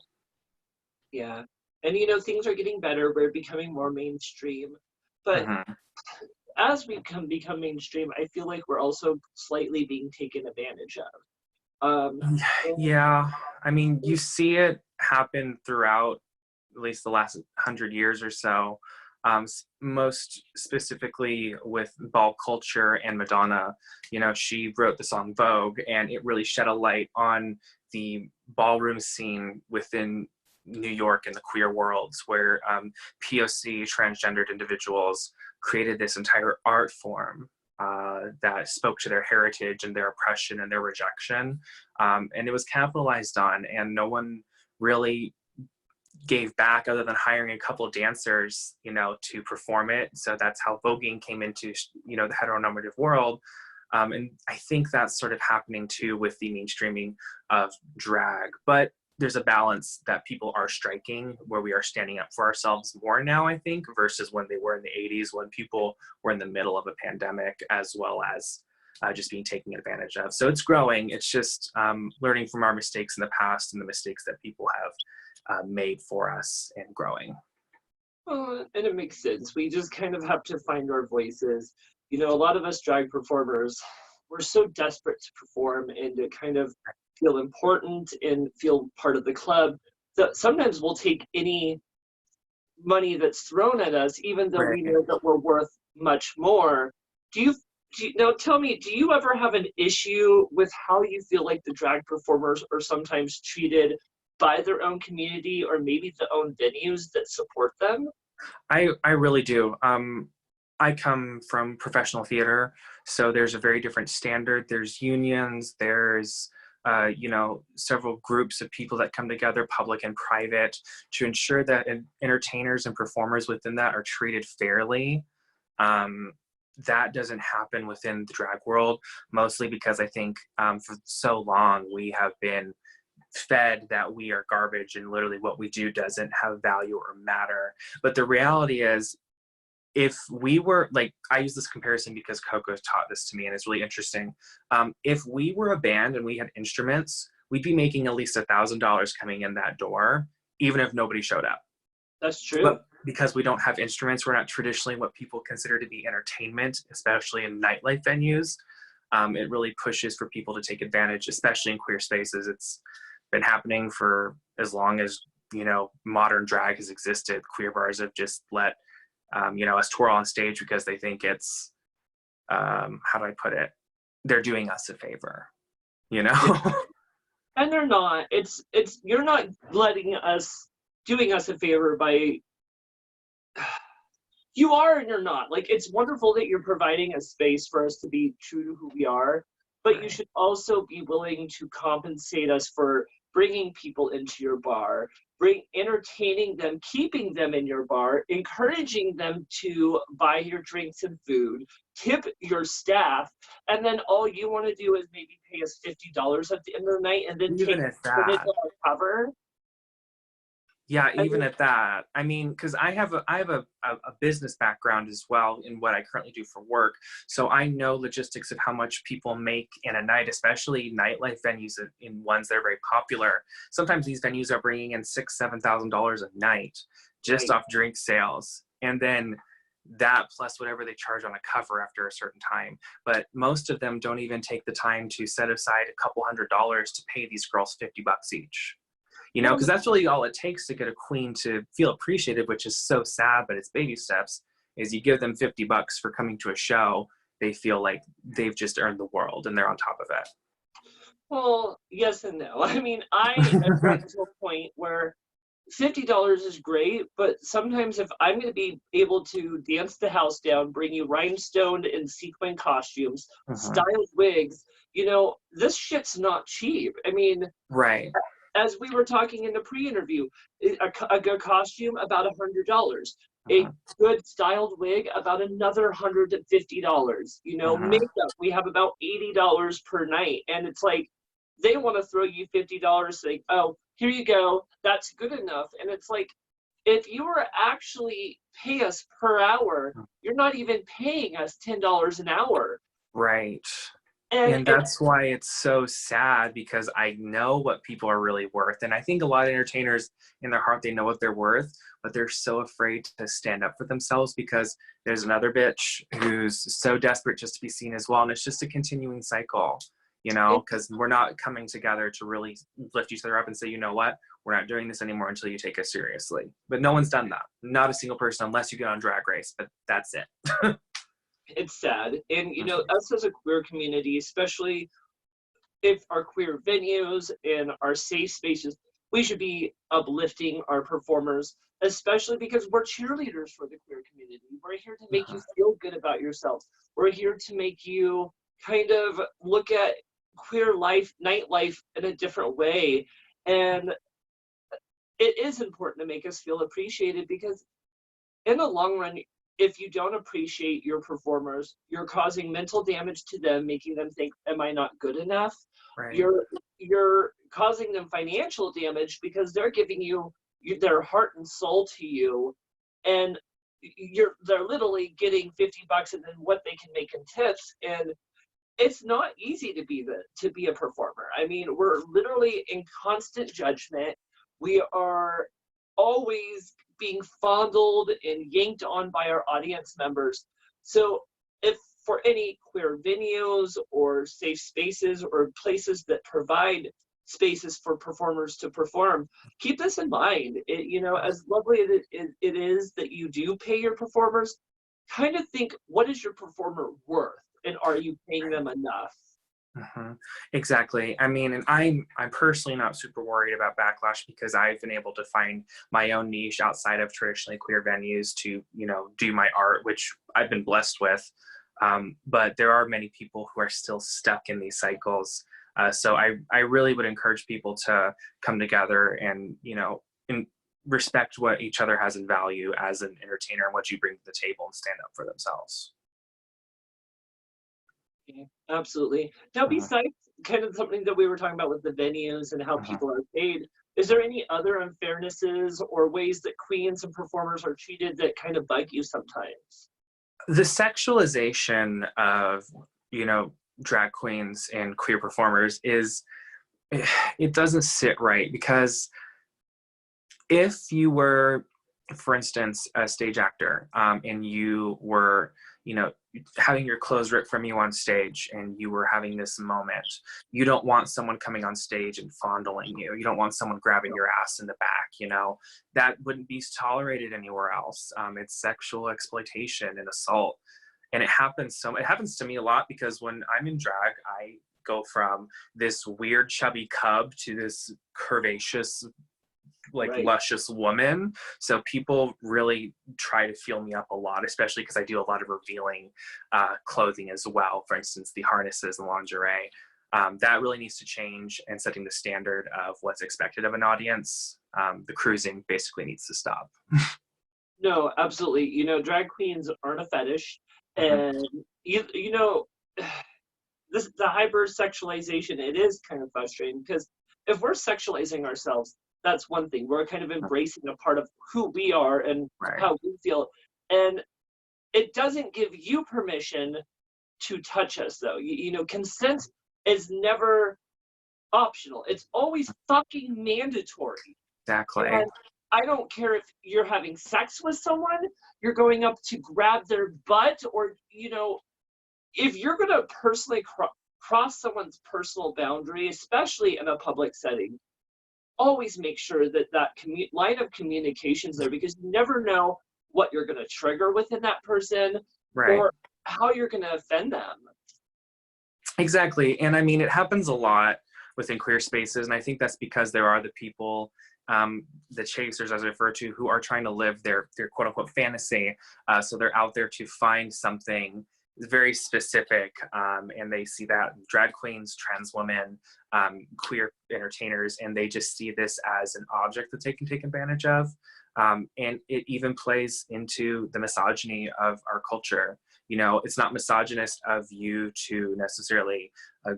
Yeah. And you know, things are getting better. We're becoming more mainstream. But as we become mainstream, I feel like we're also slightly being taken advantage of. Yeah, I mean, you see it happen throughout at least the last 100 years or so. Most specifically with ball culture and Madonna, you know, she wrote the song Vogue and it really shed a light on the ballroom scene within New York and the queer worlds where POC transgendered individuals created this entire art form that spoke to their heritage and their oppression and their rejection. And it was capitalized on and no one really gave back other than hiring a couple of dancers, you know, to perform it. So that's how voguing came into, you know, the heteronormative world. And I think that's sort of happening too with the mainstreaming of drag. But there's a balance that people are striking where we are standing up for ourselves more now, I think, versus when they were in the 80s when people were in the middle of a pandemic as well as just being taken advantage of. So it's growing. It's just learning from our mistakes in the past and the mistakes that people have made for us and growing. And it makes sense. We just kind of have to find our voices. You know, a lot of us drag performers, we're so desperate to perform and to kind of feel important and feel part of the club that sometimes we'll take any money that's thrown at us, even though we know that we're worth much more. Now tell me, do you ever have an issue with how you feel like the drag performers are sometimes treated by their own community or maybe the own venues that support them? I really do. I come from professional theater, so there's a very different standard. There's unions, there's several groups of people that come together, public and private, to ensure that entertainers and performers within that are treated fairly. That doesn't happen within the drag world, mostly because I think for so long we have been fed that we are garbage and literally what we do doesn't have value or matter. But the reality is, if we were like, I use this comparison because Coco taught this to me and it's really interesting. If we were a band and we had instruments, we'd be making at least $1,000 coming in that door, even if nobody showed up. That's true. But because we don't have instruments, we're not traditionally what people consider to be entertainment, especially in nightlife venues. It really pushes for people to take advantage, especially in queer spaces. It's been happening for as long as, modern drag has existed. Queer bars have just let us twirl on stage because they think it's, how do I put it? They're doing us a favor, And they're not. It's you're not doing us a favor by, you are and you're not. Like, it's wonderful that you're providing a space for us to be true to who we are, but Right. you should also be willing to compensate us for bringing people into your bar, entertaining them, keeping them in your bar, encouraging them to buy your drinks and food, tip your staff, and then all you want to do is maybe pay us $50 at the end of the night and then Even take at a minute that. to our cover. Yeah, I even mean, at that. I mean, because I have a business background as well in what I currently do for work. So I know logistics of how much people make in a night, especially nightlife venues in ones that are very popular. Sometimes these venues are bringing in $6,000-7,000 a night just right. off drink sales. And then that plus whatever they charge on a cover after a certain time. But most of them don't even take the time to set aside a couple $100s to pay these girls $50 each. Well, Because that's really all it takes to get a queen to feel appreciated, which is so sad, but it's baby steps, is you give them $50 for coming to a show, they feel like they've just earned the world and they're on top of it. well, yes and no. I mean, I have gotten to a point where $50 is great, but sometimes if I'm going to be able to dance the house down, bring you rhinestoned and sequin costumes, styled wigs, this shit's not cheap. I mean, Right. as we were talking in the pre-interview, a good costume about $100, a good styled wig about another $150. Makeup, we have about $80 per night, and it's like they want to throw you $50, saying, "Oh, here you go, that's good enough." And it's like, if you were actually pay us per hour, you're not even paying us $10 an hour. Right. And And that's why it's so sad, because I know what people are really worth. And I think a lot of entertainers in their heart, they know what they're worth, but they're so afraid to stand up for themselves because there's another bitch who's so desperate just to be seen as well. And it's just a continuing cycle, because we're not coming together to really lift each other up and say, you know what, we're not doing this anymore until you take us seriously. But no one's done that. Not a single person, unless you get on Drag Race, but that's it. it's sad. And, us as a queer community, especially if our queer venues and our safe spaces, we should be uplifting our performers, especially because we're cheerleaders for the queer community. We're here to make you feel good about yourselves. We're here to make you kind of look at queer life, nightlife in a different way. And it is important to make us feel appreciated, because in the long run, if you don't appreciate your performers, you're causing mental damage to them, making them think, am I not good enough? Right. You're causing them financial damage because they're giving you their heart and soul to you, and they're literally getting $50 and then what they can make in tips. And it's not easy to be a performer. I mean, we're literally in constant judgment. We are always being fondled and yanked on by our audience members. So if for any queer venues or safe spaces or places that provide spaces for performers to perform, keep this in mind. As lovely it is that you do pay your performers, kind of think, what is your performer worth? And are you paying them enough? Exactly. I mean, and I'm personally not super worried about backlash because I've been able to find my own niche outside of traditionally queer venues to, you know, do my art, which I've been blessed with. But there are many people who are still stuck in these cycles. So I really would encourage people to come together and, you know, and respect what each other has in value as an entertainer and what you bring to the table and stand up for themselves. Yeah, absolutely. Now, Mhm, besides kind of something that we were talking about with the venues and how mhm. people are paid, is there any other unfairnesses or ways that queens and performers are treated that kind of bug you sometimes? The sexualization of, you know, drag queens and queer performers is, it doesn't sit right because if you were, for instance, a stage actor, and you were, you know, having your clothes ripped from you on stage and you were having this moment, you don't want someone coming on stage and fondling you. You don't want someone grabbing your ass in the back, you know, that wouldn't be tolerated anywhere else. It's sexual exploitation and assault. And it happens to me a lot because when I'm in drag, I go from this weird chubby cub to this curvaceous, like, Right. luscious woman. So people really try to feel me up a lot, especially because I do a lot of revealing clothing as well. For instance, the harnesses and lingerie. That really needs to change, and setting the standard of what's expected of an audience. The cruising basically needs to stop. No, absolutely. You know, drag queens aren't a fetish, Mhm. and you know, this the hypersexualization. It is kind of frustrating because if we're sexualizing ourselves, that's one thing. We're kind of embracing a part of who we are and Right. how we feel, and it doesn't give you permission to touch us, though. You know, consent is never optional. It's always fucking mandatory. Exactly. And I don't care if you're having sex with someone, you're going up to grab their butt, or, you know, if you're going to personally cross someone's personal boundary, especially in a public setting, always make sure that line of communication is there because you never know what you're going to trigger within that person Right. or how you're going to offend them. Exactly. And I mean, it happens a lot within queer spaces. And I think that's because there are the people, the chasers, as I refer to, who are trying to live their quote unquote fantasy. So they're out there to find something very specific. And they see that drag queens, trans women, queer entertainers, and they just see this as an object that they can take advantage of. And it even plays into the misogyny of our culture. You know, it's not misogynist of you to necessarily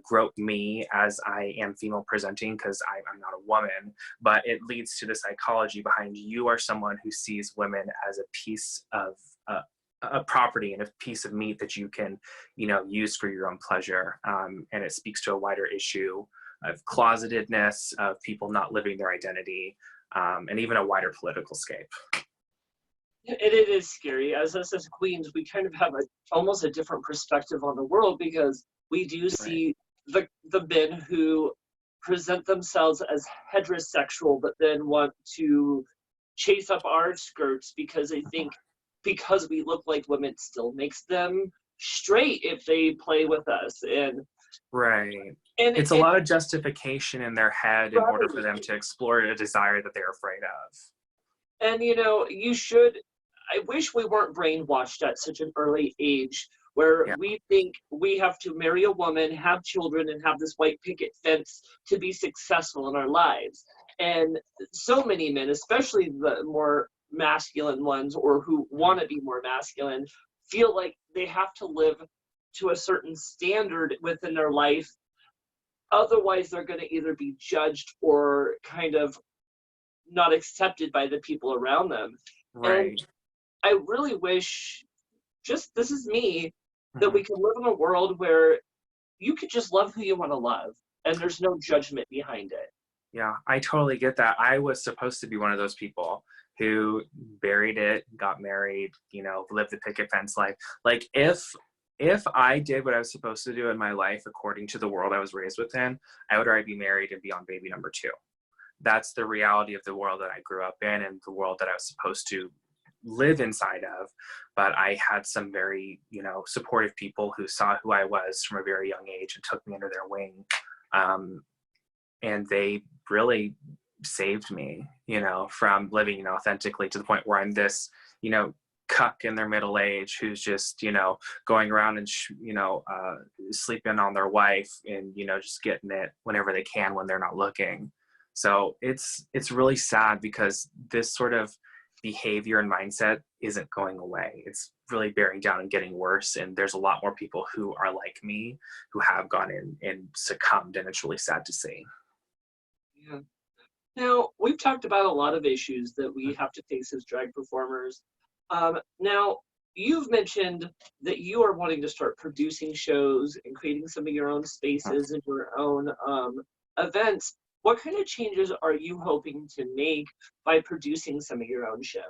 grope me as I am female presenting because I'm not a woman, but it leads to the psychology behind you are someone who sees women as a piece of a property and a piece of meat that you can, you know, use for your own pleasure. And it speaks to a wider issue of closetedness, of people not living their identity, and even a wider political scape. It is scary. As us as queens, we kind of have almost a different perspective on the world because we do Right. see the men who present themselves as heterosexual, but then want to chase up our skirts because they think because we look like women still makes them straight if they play with us. Right. And It's a it lot of justification in their head in order for right. them to explore a desire that they're afraid of. And you know, you should I wish we weren't brainwashed at such an early age where Yeah. we think we have to marry a woman, have children, and have this white picket fence to be successful in our lives. And so many men, especially the more masculine ones or who Mhm. want to be more masculine, feel like they have to live to a certain standard within their life. Otherwise, they're going to either be judged or kind of not accepted by the people around them. And Right. I really wish, just this is me, that Mhm. we could live in a world where you could just love who you want to love and there's no judgment behind it. Yeah, I totally get that. I was supposed to be one of those people who buried it, got married, you know, lived the picket fence life. Like if I did what I was supposed to do in my life according to the world I was raised within, I would already be married and be on baby number two. That's the reality of the world that I grew up in and the world that I was supposed to live inside of, but I had some very, supportive people who saw who I was from a very young age and took me under their wing. And they really saved me, from living authentically to the point where I'm this, cuck in their middle age who's just, going around and, sleeping on their wife and, just getting it whenever they can when they're not looking. So it's really sad because this sort of behavior and mindset isn't going away. It's really bearing down and getting worse. And there's a lot more people who are like me who have gone in and succumbed. And it's really sad to see. Yeah. Now, we've talked about a lot of issues that we have to face as drag performers. Now, you've mentioned that you are wanting to start producing shows and creating some of your own spaces and your own events. What kind of changes are you hoping to make by producing some of your own shows?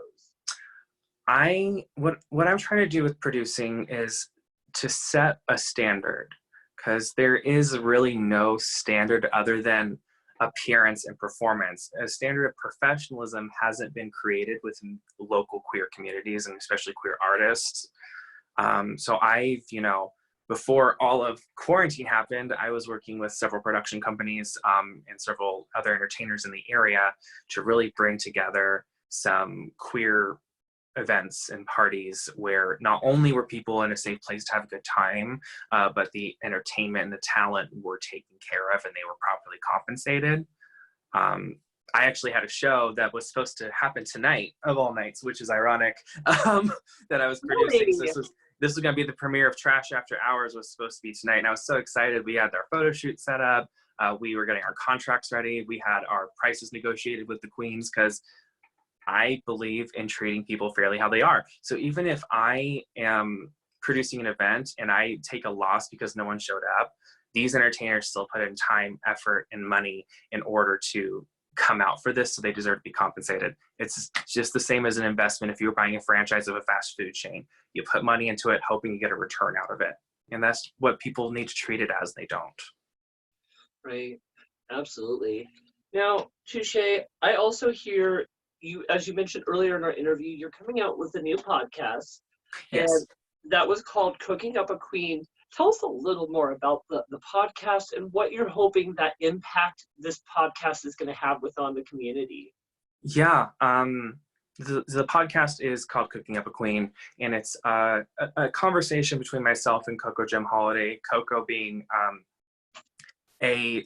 What I'm trying to do with producing is to set a standard, because there is really no standard other than appearance and performance. A standard of professionalism hasn't been created within local queer communities and especially queer artists. So I've, before all of quarantine happened, I was working with several production companies and several other entertainers in the area to really bring together some queer events and parties where not only were people in a safe place to have a good time, but the entertainment and the talent were taken care of and they were properly compensated. I actually had a show that was supposed to happen tonight of all nights, which is ironic, that I was producing. Really? So this was going to be the premiere of Trash After Hours, was supposed to be tonight. And I was so excited. We had our photo shoot set up. We were getting our contracts ready. We had our prices negotiated with the queens because I believe in treating people fairly how they are. So even if I am producing an event and I take a loss because no one showed up, these entertainers still put in time, effort, and money in order to come out for this, so they deserve to be compensated. It's just the same as an investment. If you were buying a franchise of a fast food chain, you put money into it hoping you get a return out of it. And that's what people need to treat it as. They don't. Right. Absolutely. Now, Touche, I also hear you, as you mentioned earlier in our interview, you're coming out with a new podcast. Yes. And that was called Cooking Up a Queen. Tell us a little more about the podcast and what you're hoping that impact this podcast is going to have on the community. Yeah. The podcast is called Cooking Up a Queen, and it's a conversation between myself and Coco Jim Holiday. Coco being a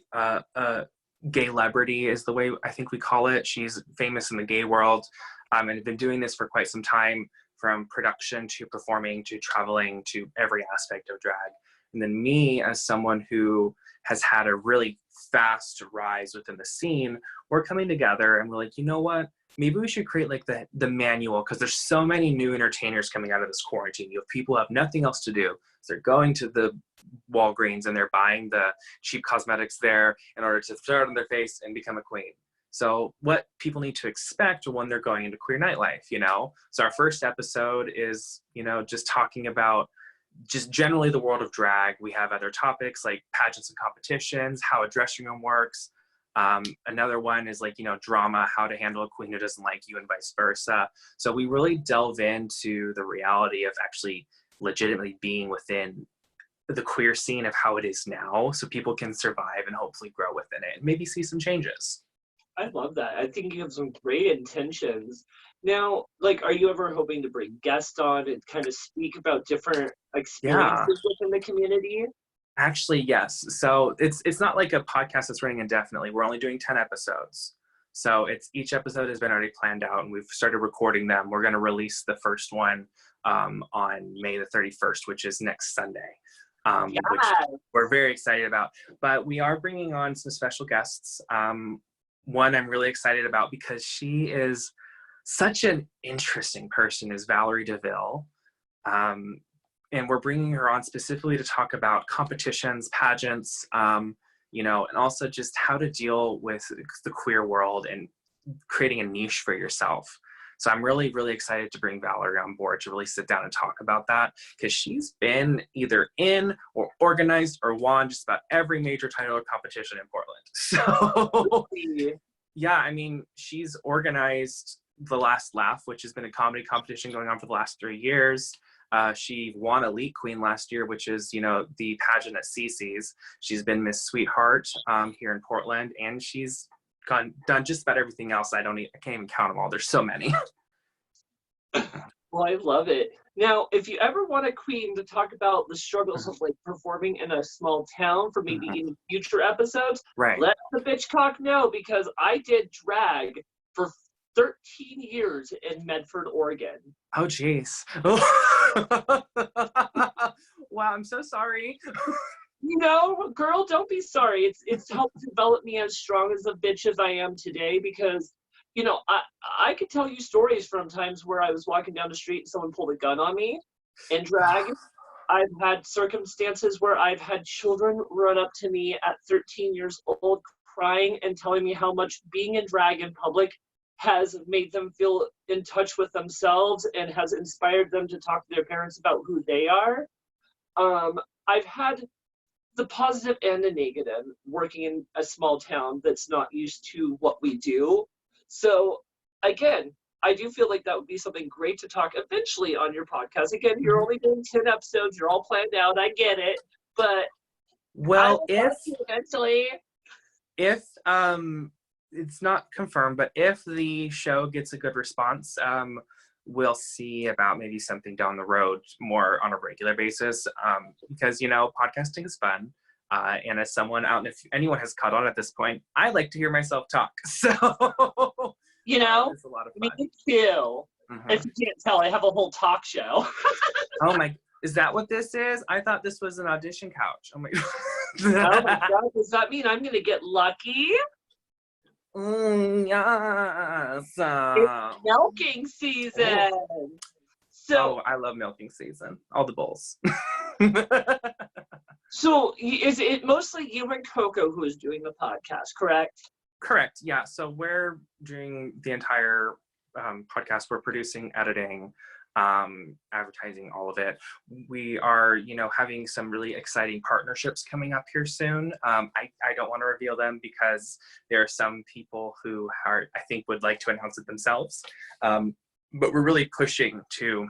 gay celebrity is the way I think we call it. She's famous in the gay world and has been doing this for quite some time, from production to performing to traveling to every aspect of drag. And then me, as someone who has had a really fast rise within the scene, we're coming together and we're like, you know what? Maybe we should create like the manual, because there's so many new entertainers coming out of this quarantine. You have people who have nothing else to do. So they're going to the Walgreens and they're buying the cheap cosmetics there in order to throw it on their face and become a queen. So what people need to expect when they're going into queer nightlife, So our first episode is, just talking about just generally the world of drag. We have other topics like pageants and competitions, how a dressing room works. Another one is like, drama, how to handle a queen who doesn't like you and vice versa. So we really delve into the reality of actually legitimately being within the queer scene of how it is now, so people can survive and hopefully grow within it and maybe see some changes. I love that. I think you have some great intentions. Now, are you ever hoping to bring guests on and kind of speak about different experiences within the community? Actually, yes. So it's not like a podcast that's running indefinitely. We're only doing 10 episodes. So each episode has been already planned out and we've started recording them. We're going to release the first one on May the 31st, which is next Sunday. Which we're very excited about. But we are bringing on some special guests. One I'm really excited about because she is such an interesting person, is Valerie DeVille. And we're bringing her on specifically to talk about competitions, pageants, and also just how to deal with the queer world and creating a niche for yourself. So I'm really, really excited to bring Valerie on board to really sit down and talk about that, because she's been either in or organized or won just about every major title or competition in Portland. So yeah, I mean, she's organized The Last Laugh, which has been a comedy competition going on for the last 3 years. She won Elite Queen last year, which is, the pageant at CC's. She's been Miss Sweetheart here in Portland, and she's done just about everything else. I can't even count them all. There's so many. Well, I love it. Now, if you ever want a queen to talk about the struggles of like performing in a small town for maybe in future episodes, Right. let the Bitchcock know, because I did drag for 13 years in Medford, Oregon. Oh, geez. Wow, I'm so sorry. Girl, don't be sorry. It's helped develop me as strong as a bitch as I am today, because I could tell you stories from times where I was walking down the street and someone pulled a gun on me in drag. I've had circumstances where I've had children run up to me at 13 years old crying and telling me how much being in drag in public has made them feel in touch with themselves and has inspired them to talk to their parents about who they are. I've had the positive and the negative working in a small town that's not used to what we do. So again, I do feel like that would be something great to talk eventually on your podcast. Again, you're only doing 10 episodes, you're all planned out, I get it. But well, if eventually, it's not confirmed, but if the show gets a good response, we'll see about maybe something down the road more on a regular basis, because podcasting is fun, and as someone out, and if anyone has caught on at this point, I like to hear myself talk, so it's a lot of fun. Me too. If you can't tell, I have a whole talk show. Oh my, is that what this is? I thought this was an audition couch. Oh my god. Oh my god, does that mean I'm gonna get lucky? Yes. It's milking season. So I love milking season. All the bulls. So is it mostly you and Coco who is doing the podcast, correct? Correct. Yeah. So we're doing the entire podcast. We're producing, editing, advertising, all of it. We are, having some really exciting partnerships coming up here soon. I don't want to reveal them because there are some people who I think would like to announce it themselves. But we're really pushing to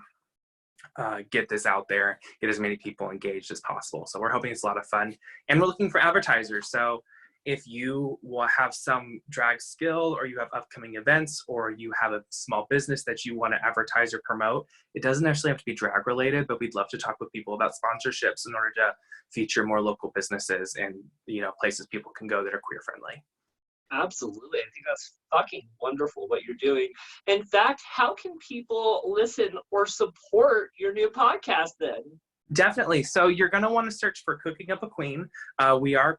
get this out there, get as many people engaged as possible. So we're hoping it's a lot of fun, and we're looking for advertisers. So if you will have some drag skill, or you have upcoming events, or you have a small business that you want to advertise or promote, it doesn't necessarily have to be drag related, but we'd love to talk with people about sponsorships in order to feature more local businesses and places people can go that are queer friendly. Absolutely. I think that's fucking wonderful what you're doing. In fact, how can people listen or support your new podcast then? Definitely. So you're going to want to search for Cooking Up a Queen. We are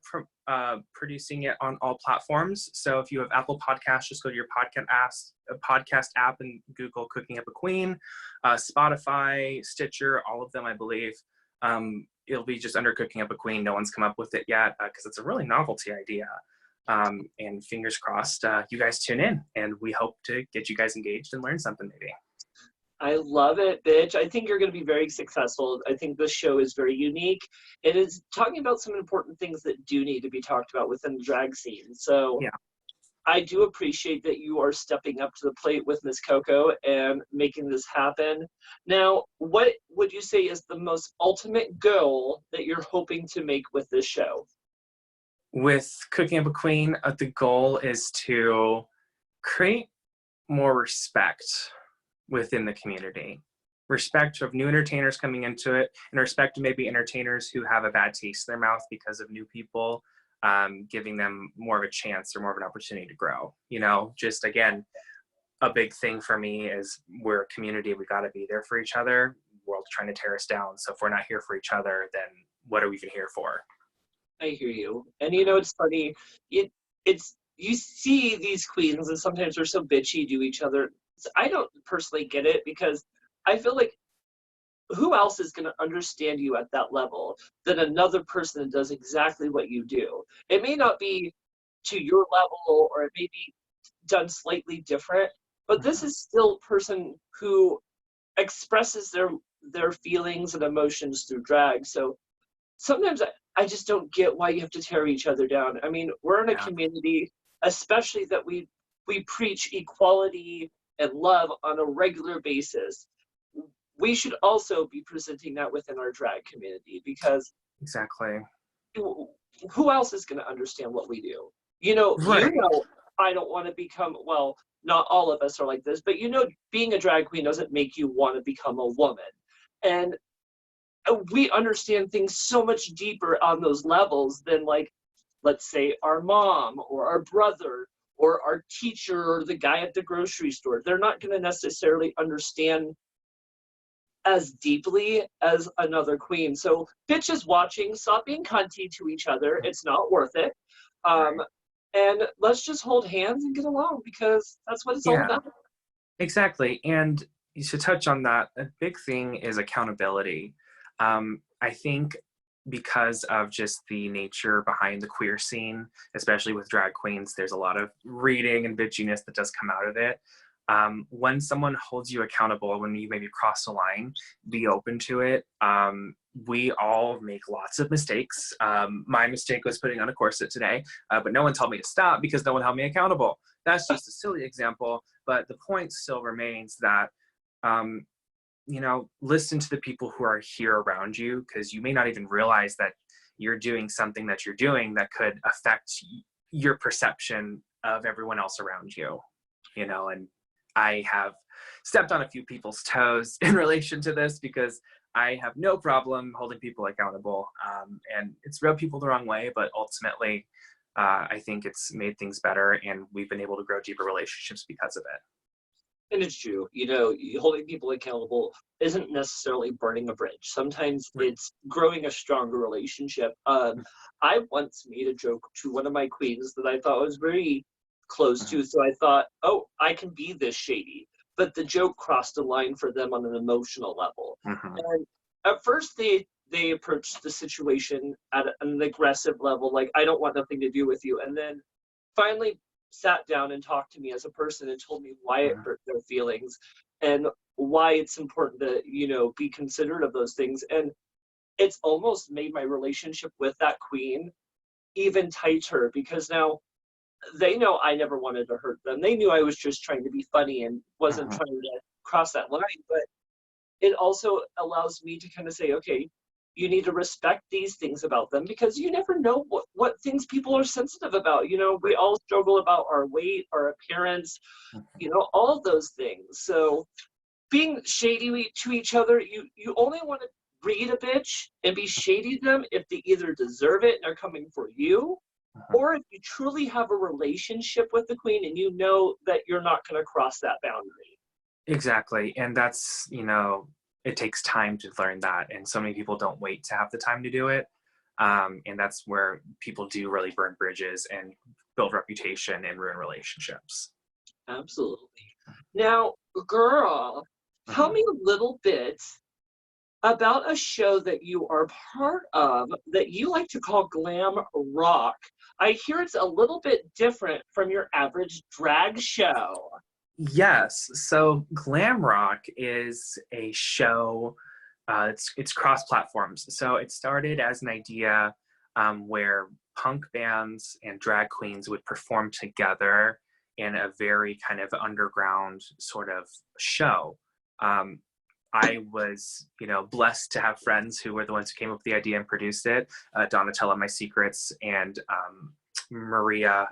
producing it on all platforms. So if you have Apple Podcasts, just go to your podcast app and Google Cooking Up a Queen. Spotify, Stitcher, all of them, I believe. It'll be just under Cooking Up a Queen. No one's come up with it yet because it's a really novelty idea. And fingers crossed, you guys tune in, and we hope to get you guys engaged and learn something maybe. I love it, bitch. I think you're going to be very successful. I think this show is very unique. It is talking about some important things that do need to be talked about within the drag scene. So yeah. I do appreciate that you are stepping up to the plate with Miss Coco and making this happen. Now, what would you say is the most ultimate goal that you're hoping to make with this show? With Cooking Up a Queen, the goal is to create more respect within the community. Respect of new entertainers coming into it, and respect to maybe entertainers who have a bad taste in their mouth because of new people, giving them more of a chance or more of an opportunity to grow. Just again, a big thing for me is we're a community, we gotta be there for each other. The world's trying to tear us down, so if we're not here for each other, then what are we even here for? I hear you. And it's funny, it's you see these queens and sometimes they're so bitchy to each other. I don't personally get it, because I feel like who else is going to understand you at that level than another person that does exactly what you do? It may not be to your level, or it may be done slightly different, but this is still a person who expresses their feelings and emotions through drag. So sometimes I just don't get why you have to tear each other down. I mean, we're in a community, especially that we preach equality and love on a regular basis, we should also be presenting that within our drag community, because Exactly. who else is going to understand what we do? Right. I don't want to become, well, not all of us are like this, but being a drag queen doesn't make you want to become a woman. And we understand things so much deeper on those levels than, like, let's say our mom or our brother or our teacher or the guy at the grocery store. They're not going to necessarily understand as deeply as another queen. So bitches watching, stop being cunty to each other. It's not worth it. Right. And let's just hold hands and get along, because that's what it's all Yeah, about. exactly. And to touch on that, a big thing is accountability. I think because of just the nature behind the queer scene, especially with drag queens, there's a lot of reading and bitchiness that does come out of it. When someone holds you accountable, when you maybe cross a line, be open to it. We all make lots of mistakes. My mistake was putting on a corset today, but no one told me to stop because no one held me accountable. That's just a silly example, but the point still remains that listen to the people who are here around you, because you may not even realize that you're doing something that you're doing that could affect your perception of everyone else around you, and I have stepped on a few people's toes in relation to this, because I have no problem holding people accountable, and it's rubbed people the wrong way, but ultimately I think it's made things better, and we've been able to grow deeper relationships because of it. And it's true, holding people accountable isn't necessarily burning a bridge. Sometimes Right. it's growing a stronger relationship. I once made a joke to one of my queens that I thought was very close to, so I thought, oh, I can be this shady. But the joke crossed a line for them on an emotional level. Mm-hmm. And at first they approached the situation at an aggressive level, like, I don't want nothing to do with you. And then finally sat down and talked to me as a person and told me why it hurt their feelings and why it's important to, be considerate of those things. And it's almost made my relationship with that queen even tighter, because now they know I never wanted to hurt them. They knew I was just trying to be funny and wasn't Mm-hmm. trying to cross that line. But it also allows me to kind of say, okay, you need to respect these things about them, because you never know what things people are sensitive about. We all struggle about our weight, our appearance, all of those things. So being shady to each other, you only want to read a bitch and be shady to them if they either deserve it and are coming for you, Mm-hmm. or if you truly have a relationship with the queen and you know that you're not going to cross that boundary. Exactly. And that's, it takes time to learn that. And so many people don't wait to have the time to do it. And that's where people do really burn bridges and build reputation and ruin relationships. Absolutely. Now, girl, tell Mm-hmm. me a little bit about a show that you are part of that you like to call glam rock. I hear it's a little bit different from your average drag show. Yes. So glam rock is a show. It's cross platforms. So it started as an idea where punk bands and drag queens would perform together in a very kind of underground sort of show. I was, blessed to have friends who were the ones who came up with the idea and produced it. Donatella, My Secrets, and Maria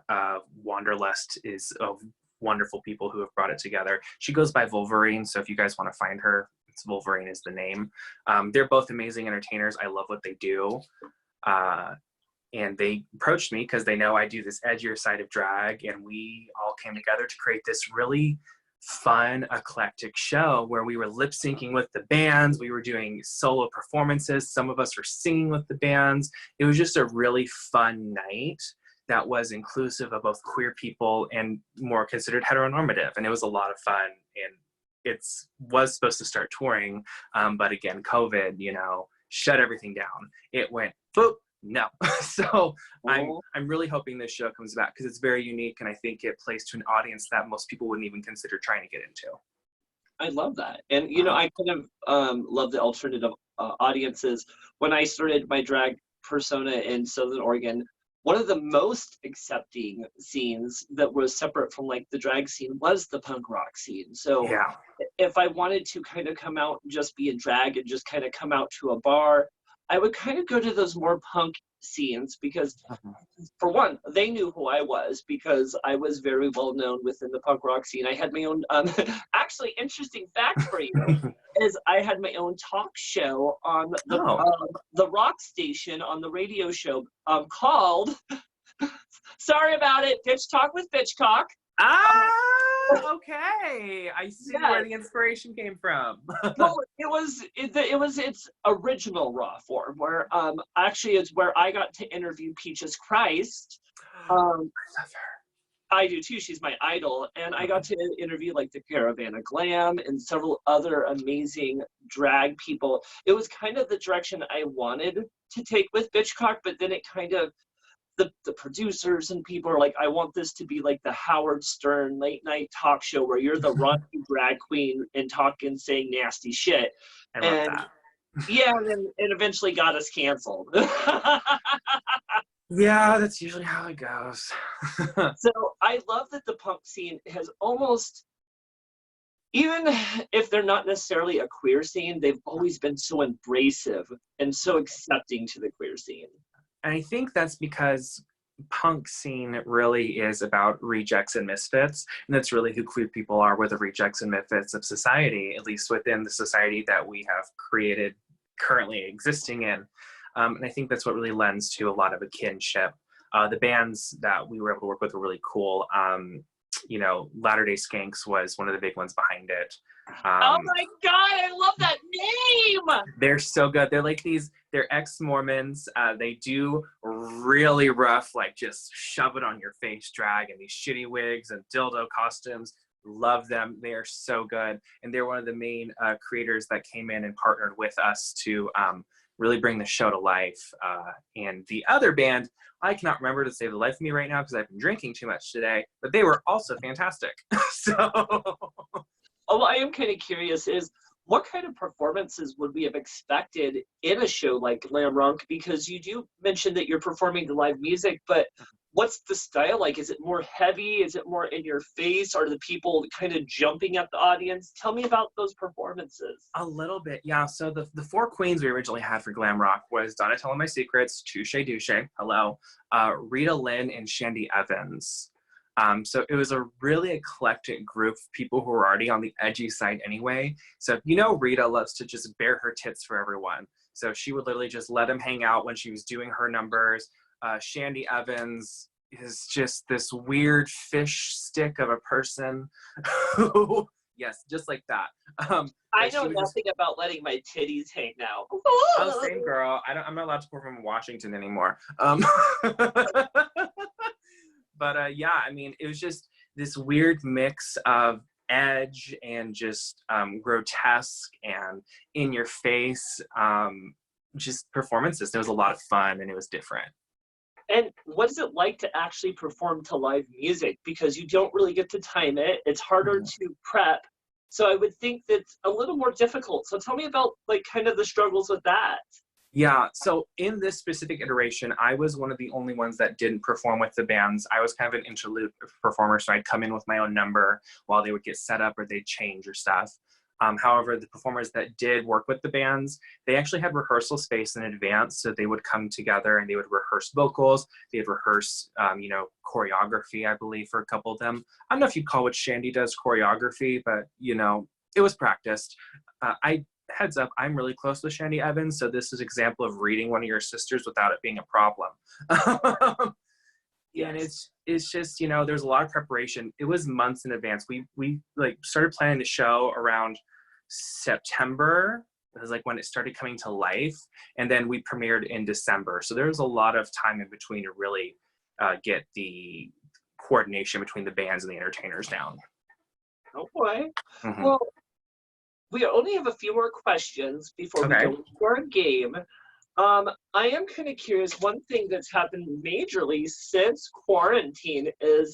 Wanderlust is wonderful people who have brought it together. She goes by Wolverine, so if you guys want to find her, it's Wolverine is the name. They're both amazing entertainers. I love what they do. And they approached me because they know I do this edgier side of drag, and we all came together to create this really fun, eclectic show where we were lip syncing with the bands. We were doing solo performances. Some of us were singing with the bands. It was just a really fun night that was inclusive of both queer people and more considered heteronormative. And it was a lot of fun. And it was supposed to start touring. But again, COVID, shut everything down. It went boop. No. So I'm really hoping this show comes back because it's very unique, and I think it plays to an audience that most people wouldn't even consider trying to get into. I love that. And, I kind of love the alternative audiences. When I started my drag persona in Southern Oregon, one of the most accepting scenes that was separate from like the drag scene was the punk rock scene. So Yeah. if I wanted to kind of come out and just be a drag and just kind of come out to a bar, I would kind of go to those more punk scenes because, for one, they knew who I was because I was very well known within the punk rock scene. I had my own, actually, interesting fact for you is I had my own talk show on the rock station on the radio show called, sorry about it, Bitch Talk with Bitchcock. Okay. I see where the inspiration came from. Well, it was its original raw form, where actually it's where I got to interview Peaches Christ. I love her. I do too. She's my idol, and I got to interview like the Caravan of Glam and several other amazing drag people. It was kind of the direction I wanted to take with Bitchcock, but then it kind of the producers and people are like, I want this to be like the Howard Stern late night talk show where you're the raunchy drag queen and talking, saying nasty shit. I love that. Yeah, and then it eventually got us canceled. Yeah, that's usually how it goes. So I love that the punk scene has almost, even if they're not necessarily a queer scene, they've always been so embracive and so accepting to the queer scene. And I think that's because punk scene really is about rejects and misfits, and that's really who queer people are. We're the rejects and misfits of society, at least within the society that we have created, currently existing in. And I think that's what really lends to a lot of a kinship. The bands that we were able to work with were really cool. You know, Latter Day Skanks was one of the big ones behind it. Oh my God, I love that name! They're so good. They're like they're ex-Mormons. They do really rough, like just shove it on your face drag and these shitty wigs and dildo costumes. Love them. They are so good. And they're one of the main creators that came in and partnered with us to really bring the show to life. And the other band, I cannot remember to save the life of me right now because I've been drinking too much today, but they were also fantastic. So... Oh, I am kind of curious is what kind of performances would we have expected in a show like Glam Rock? Because you do mention that you're performing the live music, but what's the style like? Is it more heavy? Is it more in your face? Are the people kind of jumping at the audience? Tell me about those performances. A little bit, yeah. So the four queens we originally had for Glam Rock was Donatella My Secrets, Touche Douche, hello, Rita Lynn, and Shandy Evans. So it was a really eclectic group of people who were already on the edgy side anyway. So, you know, Rita loves to just bare her tits for everyone. So she would literally just let them hang out when she was doing her numbers. Shandy Evans is just this weird fish stick of a person who, yes, just like that. I know nothing about letting my titties hang out. Oh, same girl. I'm not allowed to perform in Washington anymore. But yeah, I mean, it was just this weird mix of edge and just grotesque and in your face, just performances. There was a lot of fun and it was different. And what is it like to actually perform to live music? Because you don't really get to time it. It's harder to prep. So I would think that's a little more difficult. So tell me about like kind of the struggles with that. Yeah, so in this specific iteration, I was one of the only ones that didn't perform with the bands. I was kind of an interlude performer, so I'd come in with my own number while they would get set up or they'd change or stuff. However, the performers that did work with the bands, they actually had rehearsal space in advance, so they would come together and they would rehearse vocals, they'd rehearse, you know, choreography, I believe, for a couple of them. I don't know if you'd call what Shandy does choreography, but, you know, it was practiced. Heads up, I'm really close with Shandy Evans, so this is an example of reading one of your sisters without it being a problem. Yes. And it's just, you know, there's a lot of preparation. It was months in advance. We like started planning the show around September. It was like when it started coming to life, and then we premiered in December. So there was a lot of time in between to really get the coordination between the bands and the entertainers down. Oh boy. Well, we only have a few more questions before we go into our game. I am kind of curious. One thing that's happened majorly since quarantine is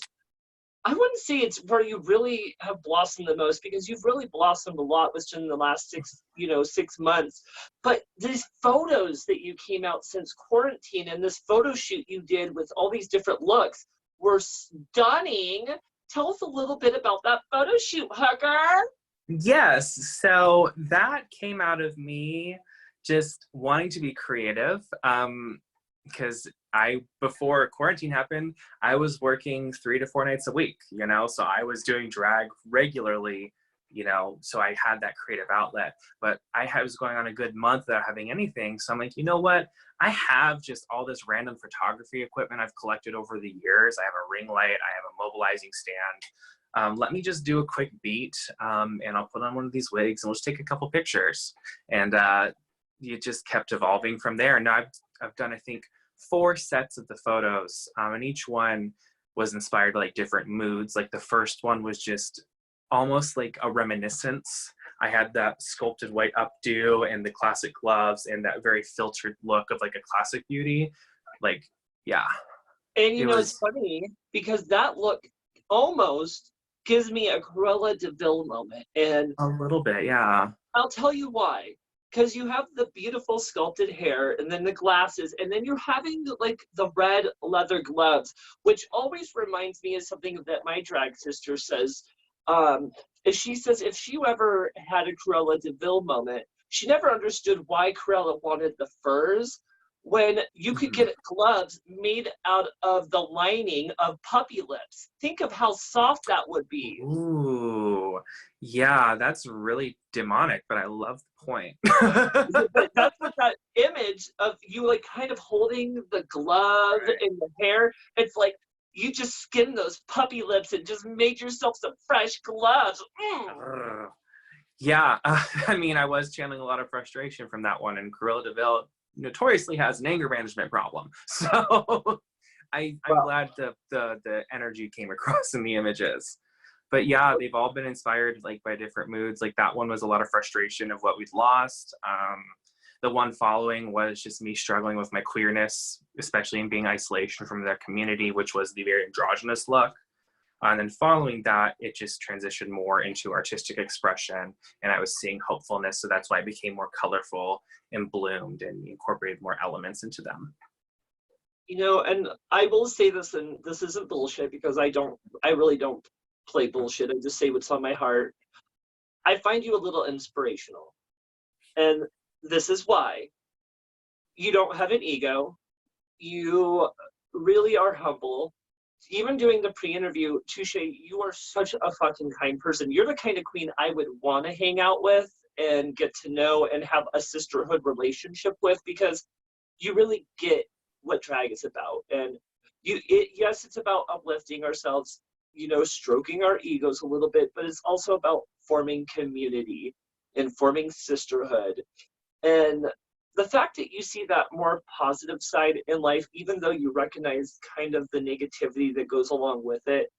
I wouldn't say it's where you really have blossomed the most, because you've really blossomed a lot within the last 6 months. But these photos that you came out since quarantine and this photo shoot you did with all these different looks were stunning. Tell us a little bit about that photo shoot, Hooker. Yes, so that came out of me just wanting to be creative. Because before quarantine happened, I was working 3 to 4 nights a week, so I was doing drag regularly, so I had that creative outlet. But was going on a good month without having anything. So I'm like, you know what? I have just all this random photography equipment I've collected over the years. I have a ring light, I have a mobilizing stand. Let me just do a quick beat, and I'll put on one of these wigs and we'll just take a couple pictures. And it just kept evolving from there. And now I've done, I think, 4 sets of the photos, and each one was inspired by like different moods. Like the first one was just almost like a reminiscence. I had that sculpted white updo and the classic gloves and that very filtered look of like a classic beauty. Like, yeah. And it's funny because that look almost gives me a Cruella de Vil moment. And a little bit, yeah. I'll tell you why. Because you have the beautiful sculpted hair and then the glasses, and then you're having like the red leather gloves, which always reminds me of something that my drag sister says. She says if she ever had a Cruella de Vil moment, she never understood why Cruella wanted the furs when you could get gloves made out of the lining of puppy lips. Think of how soft that would be. Ooh, yeah, that's really demonic, but I love the point. But that's what that image of you like kind of holding the glove and the hair, it's like you just skinned those puppy lips and just made yourself some fresh gloves. Yeah, I mean, I was channeling a lot of frustration from that one, and Cruella de Vil notoriously has an anger management problem. So I'm glad the energy came across in the images. But yeah, they've all been inspired like by different moods. Like that one was a lot of frustration of what we'd lost. The one following was just me struggling with my queerness, especially in being isolation from their community, which was the very androgynous look. And then following that, it just transitioned more into artistic expression, and I was seeing hopefulness. So that's why it became more colorful and bloomed and incorporated more elements into them. And I will say this, and this isn't bullshit because I really don't play bullshit. I just say what's on my heart. I find you a little inspirational. And this is why. You don't have an ego. You really are humble. Even doing the pre-interview, Touche, you are such a fucking kind person. You're the kind of queen I would want to hang out with and get to know and have a sisterhood relationship with, because you really get what drag is about. And yes, it's about uplifting ourselves, stroking our egos a little bit, but it's also about forming community and forming sisterhood. And the fact that you see that more positive side in life, even though you recognize kind of the negativity that goes along with it,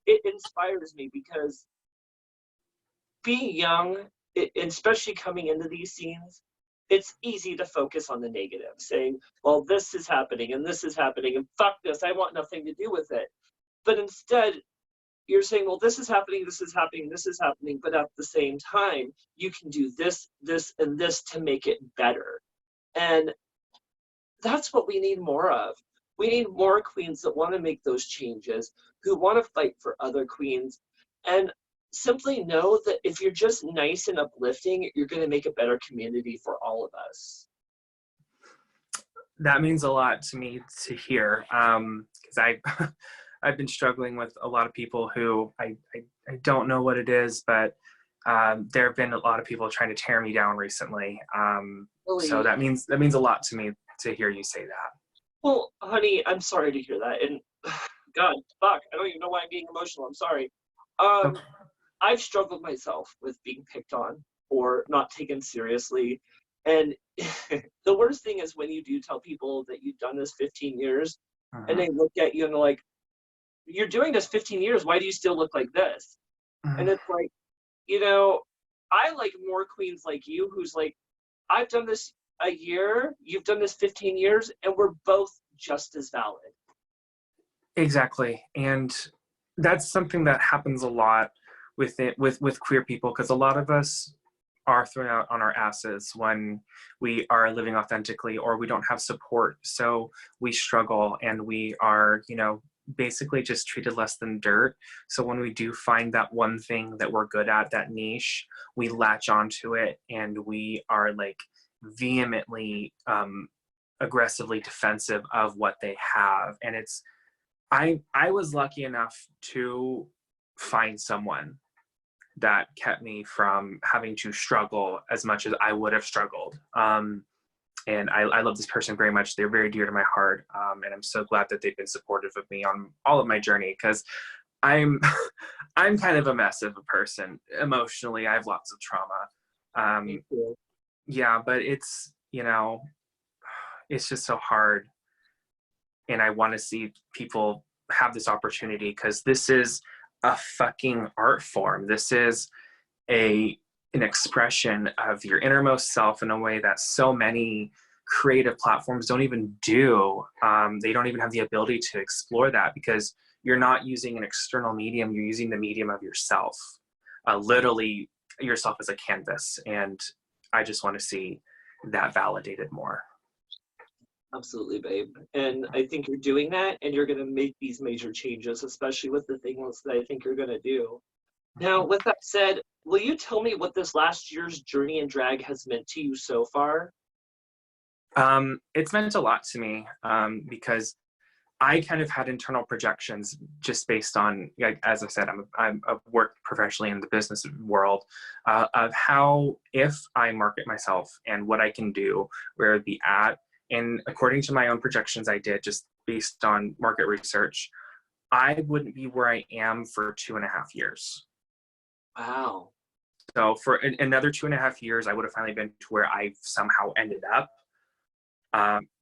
it inspires me, because being young, especially coming into these scenes, it's easy to focus on the negative, saying, well, this is happening and this is happening and fuck this, I want nothing to do with it. But instead, you're saying, well, this is happening, this is happening, this is happening, but at the same time, you can do this, this, and this to make it better. And that's what we need more of. We need more queens that want to make those changes, who want to fight for other queens, and simply know that if you're just nice and uplifting, you're going to make a better community for all of us. That means a lot to me to hear, because I've been struggling with a lot of people who I don't know what it is, but there have been a lot of people trying to tear me down recently. Really? So that means a lot to me to hear you say that. Well, honey, I'm sorry to hear that. And God, fuck, I don't even know why I'm being emotional. I'm sorry. Okay. I've struggled myself with being picked on or not taken seriously. And the worst thing is when you do tell people that you've done this 15 years and they look at you and they're like, you're doing this 15 years, why do you still look like this? And it's like, I like more queens like you who's like, I've done this a year, you've done this 15 years, and we're both just as valid. Exactly. And that's something that happens a lot with queer people, because a lot of us are thrown out on our asses when we are living authentically, or we don't have support, so we struggle and we are, you know, basically just treated less than dirt. So when we do find that one thing that we're good at, that niche, we latch onto it and we are like vehemently aggressively defensive of what they have. And it's, I was lucky enough to find someone that kept me from having to struggle as much as I would have struggled. And I love this person very much. They're very dear to my heart. And I'm so glad that they've been supportive of me on all of my journey, because I'm I'm kind of a mess of a person emotionally. I have lots of trauma. Yeah, but it's, you know, it's just so hard. And I want to see people have this opportunity, because this is a fucking art form. This is an expression of your innermost self in a way that so many creative platforms don't even do. They don't even have the ability to explore that, because you're not using an external medium, you're using the medium of yourself, literally yourself as a canvas. And I just want to see that validated more. Absolutely, babe. And I think you're doing that, and you're going to make these major changes, especially with the things that I think you're going to do. Now, with that said, will you tell me what this last year's journey in drag has meant to you so far? It's meant a lot to me, because I kind of had internal projections just based on, like, as I said, I've worked professionally in the business world, of how, if I market myself and what I can do, where I'd be at. And according to my own projections I did, just based on market research, I wouldn't be where I am for 2.5 years. Wow. So for another 2.5 years, I would have finally been to where I somehow ended up.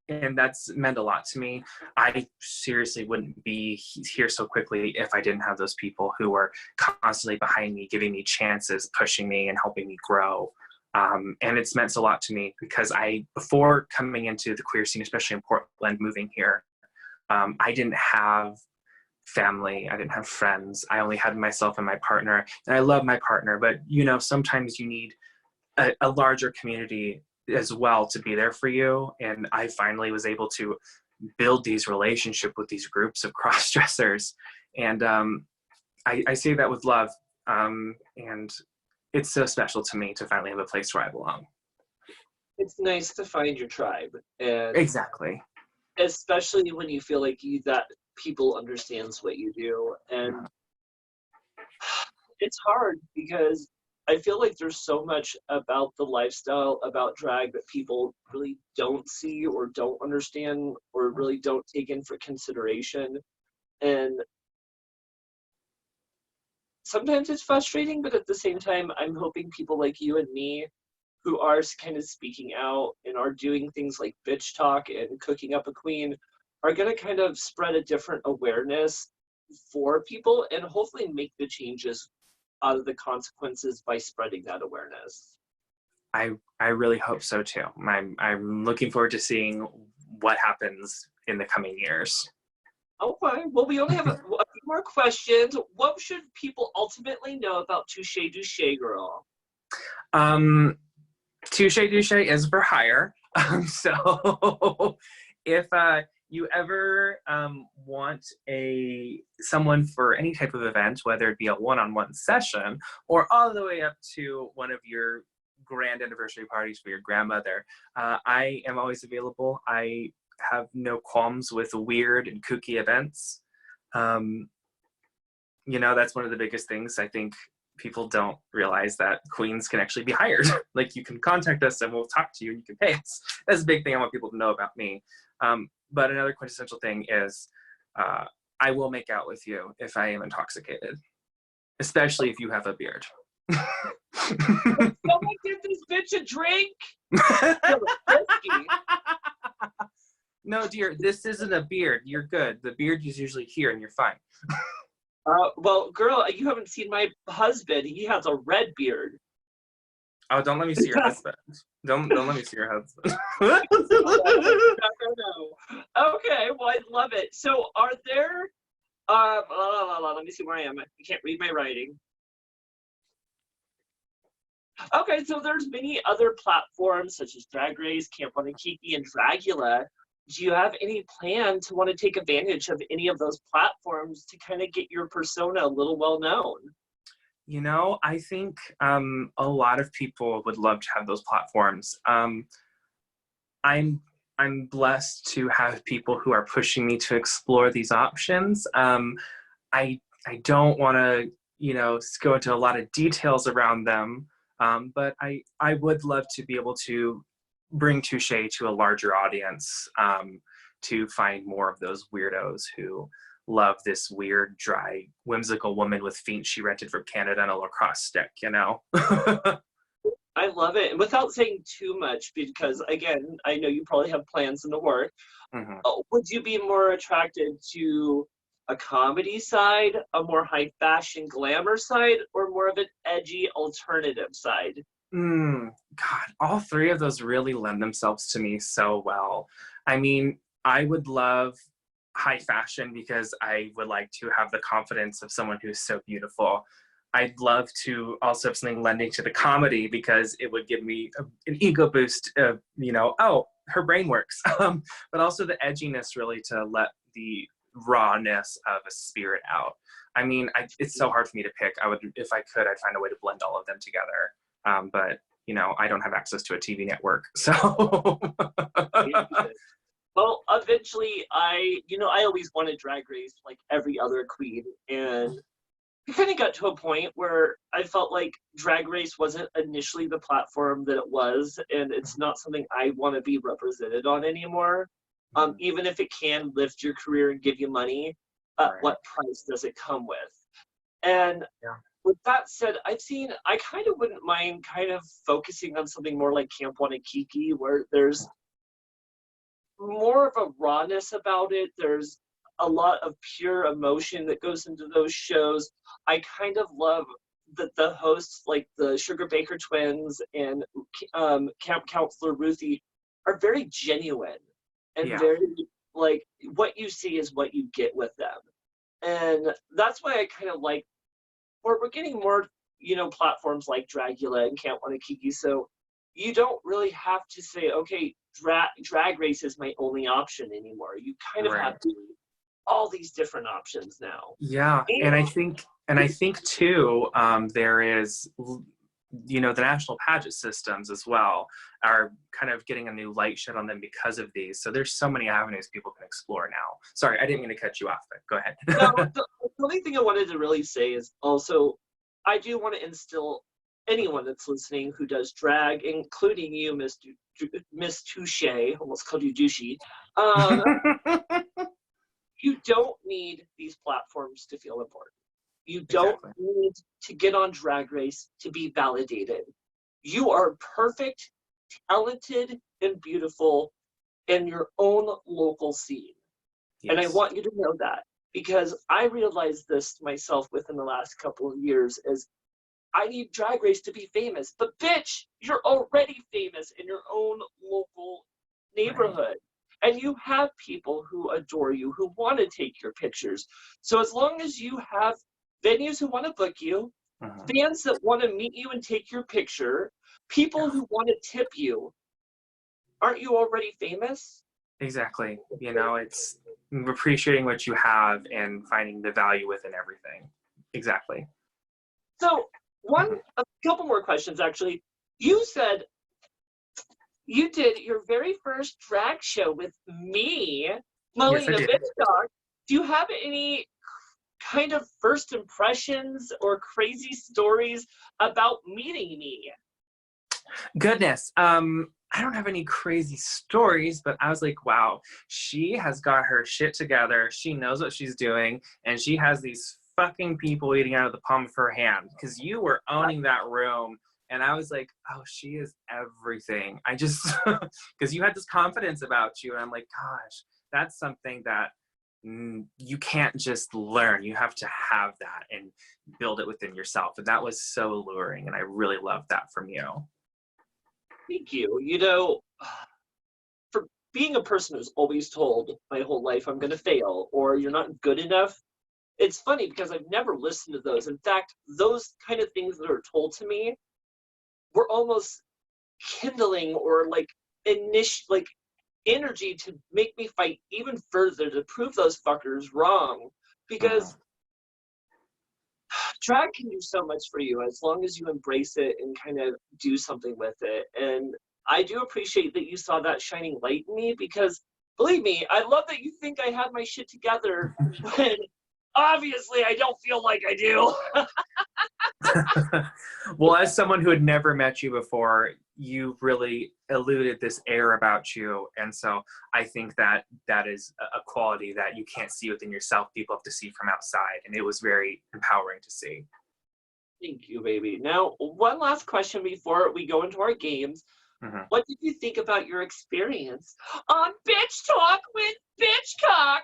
And that's meant a lot to me. I seriously wouldn't be here so quickly if I didn't have those people who were constantly behind me, giving me chances, pushing me, and helping me grow. And it's meant a lot to me, because before coming into the queer scene, especially in Portland, moving here, I didn't have family, I didn't have friends. I only had myself and my partner, and I love my partner, but you know, sometimes you need a larger community as well to be there for you. And I finally was able to build these relationships with these groups of cross-dressers. And I say that with love. And it's so special to me to finally have a place where I belong. It's nice to find your tribe, and Exactly. especially when you feel like that people understands what you do. And it's hard, because I feel like there's so much about the lifestyle, about drag, that people really don't see or don't understand or really don't take in for consideration. And sometimes it's frustrating, but at the same time, I'm hoping people like you and me, who are kind of speaking out and are doing things like bitch talk and cooking up a queen, are going to kind of spread a different awareness for people and hopefully make the changes out of the consequences by spreading that awareness. I really hope so too. I'm looking forward to seeing what happens in the coming years. Okay, well, we only have a few more questions. What should people ultimately know about Touche Douche, girl? Touche douche is for hire. So if you ever want someone for any type of event, whether it be a one-on-one session or all the way up to one of your grand anniversary parties for your grandmother, I am always available. I have no qualms with weird and kooky events. You know, that's one of the biggest things. I think people don't realize that queens can actually be hired. Like, you can contact us and we'll talk to you and you can pay us. That's a big thing I want people to know about me. But another quintessential thing is I will make out with you if I am intoxicated, especially if you have a beard. Someone give this bitch a drink. No, dear, this isn't a beard. You're good. The beard is usually here and you're fine. Well, girl, you haven't seen my husband. He has a red beard. Oh, don't let me see your husband. Don't let me see your husband. No. Okay, well, I love it. So are there Let me see where I am. I can't read my writing. Okay, so there's many other platforms such as Drag Race, Camp Wanakiki, and Dragula. Do you have any plan to want to take advantage of any of those platforms to kind of get your persona a little well known? You know, I think a lot of people would love to have those platforms. I'm blessed to have people who are pushing me to explore these options. I don't want to, you know, go into a lot of details around them, but I would love to be able to bring touche to a larger audience, to find more of those weirdos who love this weird, dry, whimsical woman with feet she rented from Canada and a lacrosse stick, you know? I love it. And without saying too much, because again, I know you probably have plans in the work. Mhm. Would you be more attracted to a comedy side, a more high fashion glamour side, or more of an edgy alternative side? God, all three of those really lend themselves to me so well. I mean, I would love high fashion because I would like to have the confidence of someone who's so beautiful. I'd love to also have something lending to the comedy because it would give me an ego boost of, you know, oh, her brain works. But also the edginess really to let the rawness of a spirit out. I mean, it's so hard for me to pick. I would, if I could, I'd find a way to blend all of them together. But you know, I don't have access to a TV network, so. Well, eventually, I always wanted Drag Race like every other queen, and it kind of got to a point where I felt like Drag Race wasn't initially the platform that it was, and it's not something I want to be represented on anymore. Even if it can lift your career and give you money, Right. what price does it come with? And Yeah. with that said, I kind of wouldn't mind kind of focusing on something more like Camp Wanakiki, where there's more of a rawness about it. There's a lot of pure emotion that goes into those shows. I kind of love that the hosts, like the Sugar Baker twins and Camp Counselor Ruthie, are very genuine and Yeah. very like what you see is what you get with them. And that's why I kind of like, or we're getting more, platforms like Dragula and Camp Wanakiki. So you don't really have to say, okay, drag race is my only option anymore. You kind of have Right. all these different options now. Yeah, And and I think too, there is, you know, the national pageant systems as well are kind of getting a new light shed on them because of these. So there's so many avenues people can explore now. Sorry, I didn't mean to cut you off, but go no, ahead. the only thing I wanted to really say is also, I do want to instill anyone that's listening who does drag, including you, Miss Touche, almost called you douchey. Um, you don't need these platforms to feel important. You don't Exactly. need to get on Drag Race to be validated. You are perfect, talented, and beautiful in your own local scene. And I Yes. want you to know that because I realized this myself within the last couple of years is I need Drag Race to be famous. But bitch, you're already famous in your own local Right. neighborhood. And you have people who adore you, who want to take your pictures. So as long as you have venues who want to book you, Mhm. fans that want to meet you and take your picture, people Yeah. who want to tip you, aren't you already famous? Exactly. You know, it's appreciating what you have and finding the value within everything. Exactly. So Mhm. a couple more questions actually. You said you did your very first drag show with me, Yes, I Maliena did. Bitchcock. Do you have any kind of first impressions or crazy stories about meeting me? Goodness. I don't have any crazy stories, but I was like, wow, she has got her shit together. She knows what she's doing, and she has these fucking people eating out of the palm of her hand because you were owning that room. And I was like, oh, she is everything. I just, because you had this confidence about you. And I'm like, gosh, that's something that you can't just learn. You have to have that and build it within yourself. And that was so alluring. And I really loved that from you. Thank you. For being a person who's always told my whole life I'm going to fail or you're not good enough, it's funny because I've never listened to those. In fact, those kind of things that are told to me were almost kindling or like like energy to make me fight even further to prove those fuckers wrong. Because drag can do so much for you as long as you embrace it and kind of do something with it. And I do appreciate that you saw that shining light in me, because believe me, I love that you think I have my shit together when obviously I don't feel like I do. Well, as someone who had never met you before, you really eluded this air about you. And so I think that that is a quality that you can't see within yourself. People have to see from outside. And it was very empowering to see. Thank you, baby. Now, one last question before we go into our games. Mm-hmm. What did you think about your experience on Bitch Talk with Bitchcock?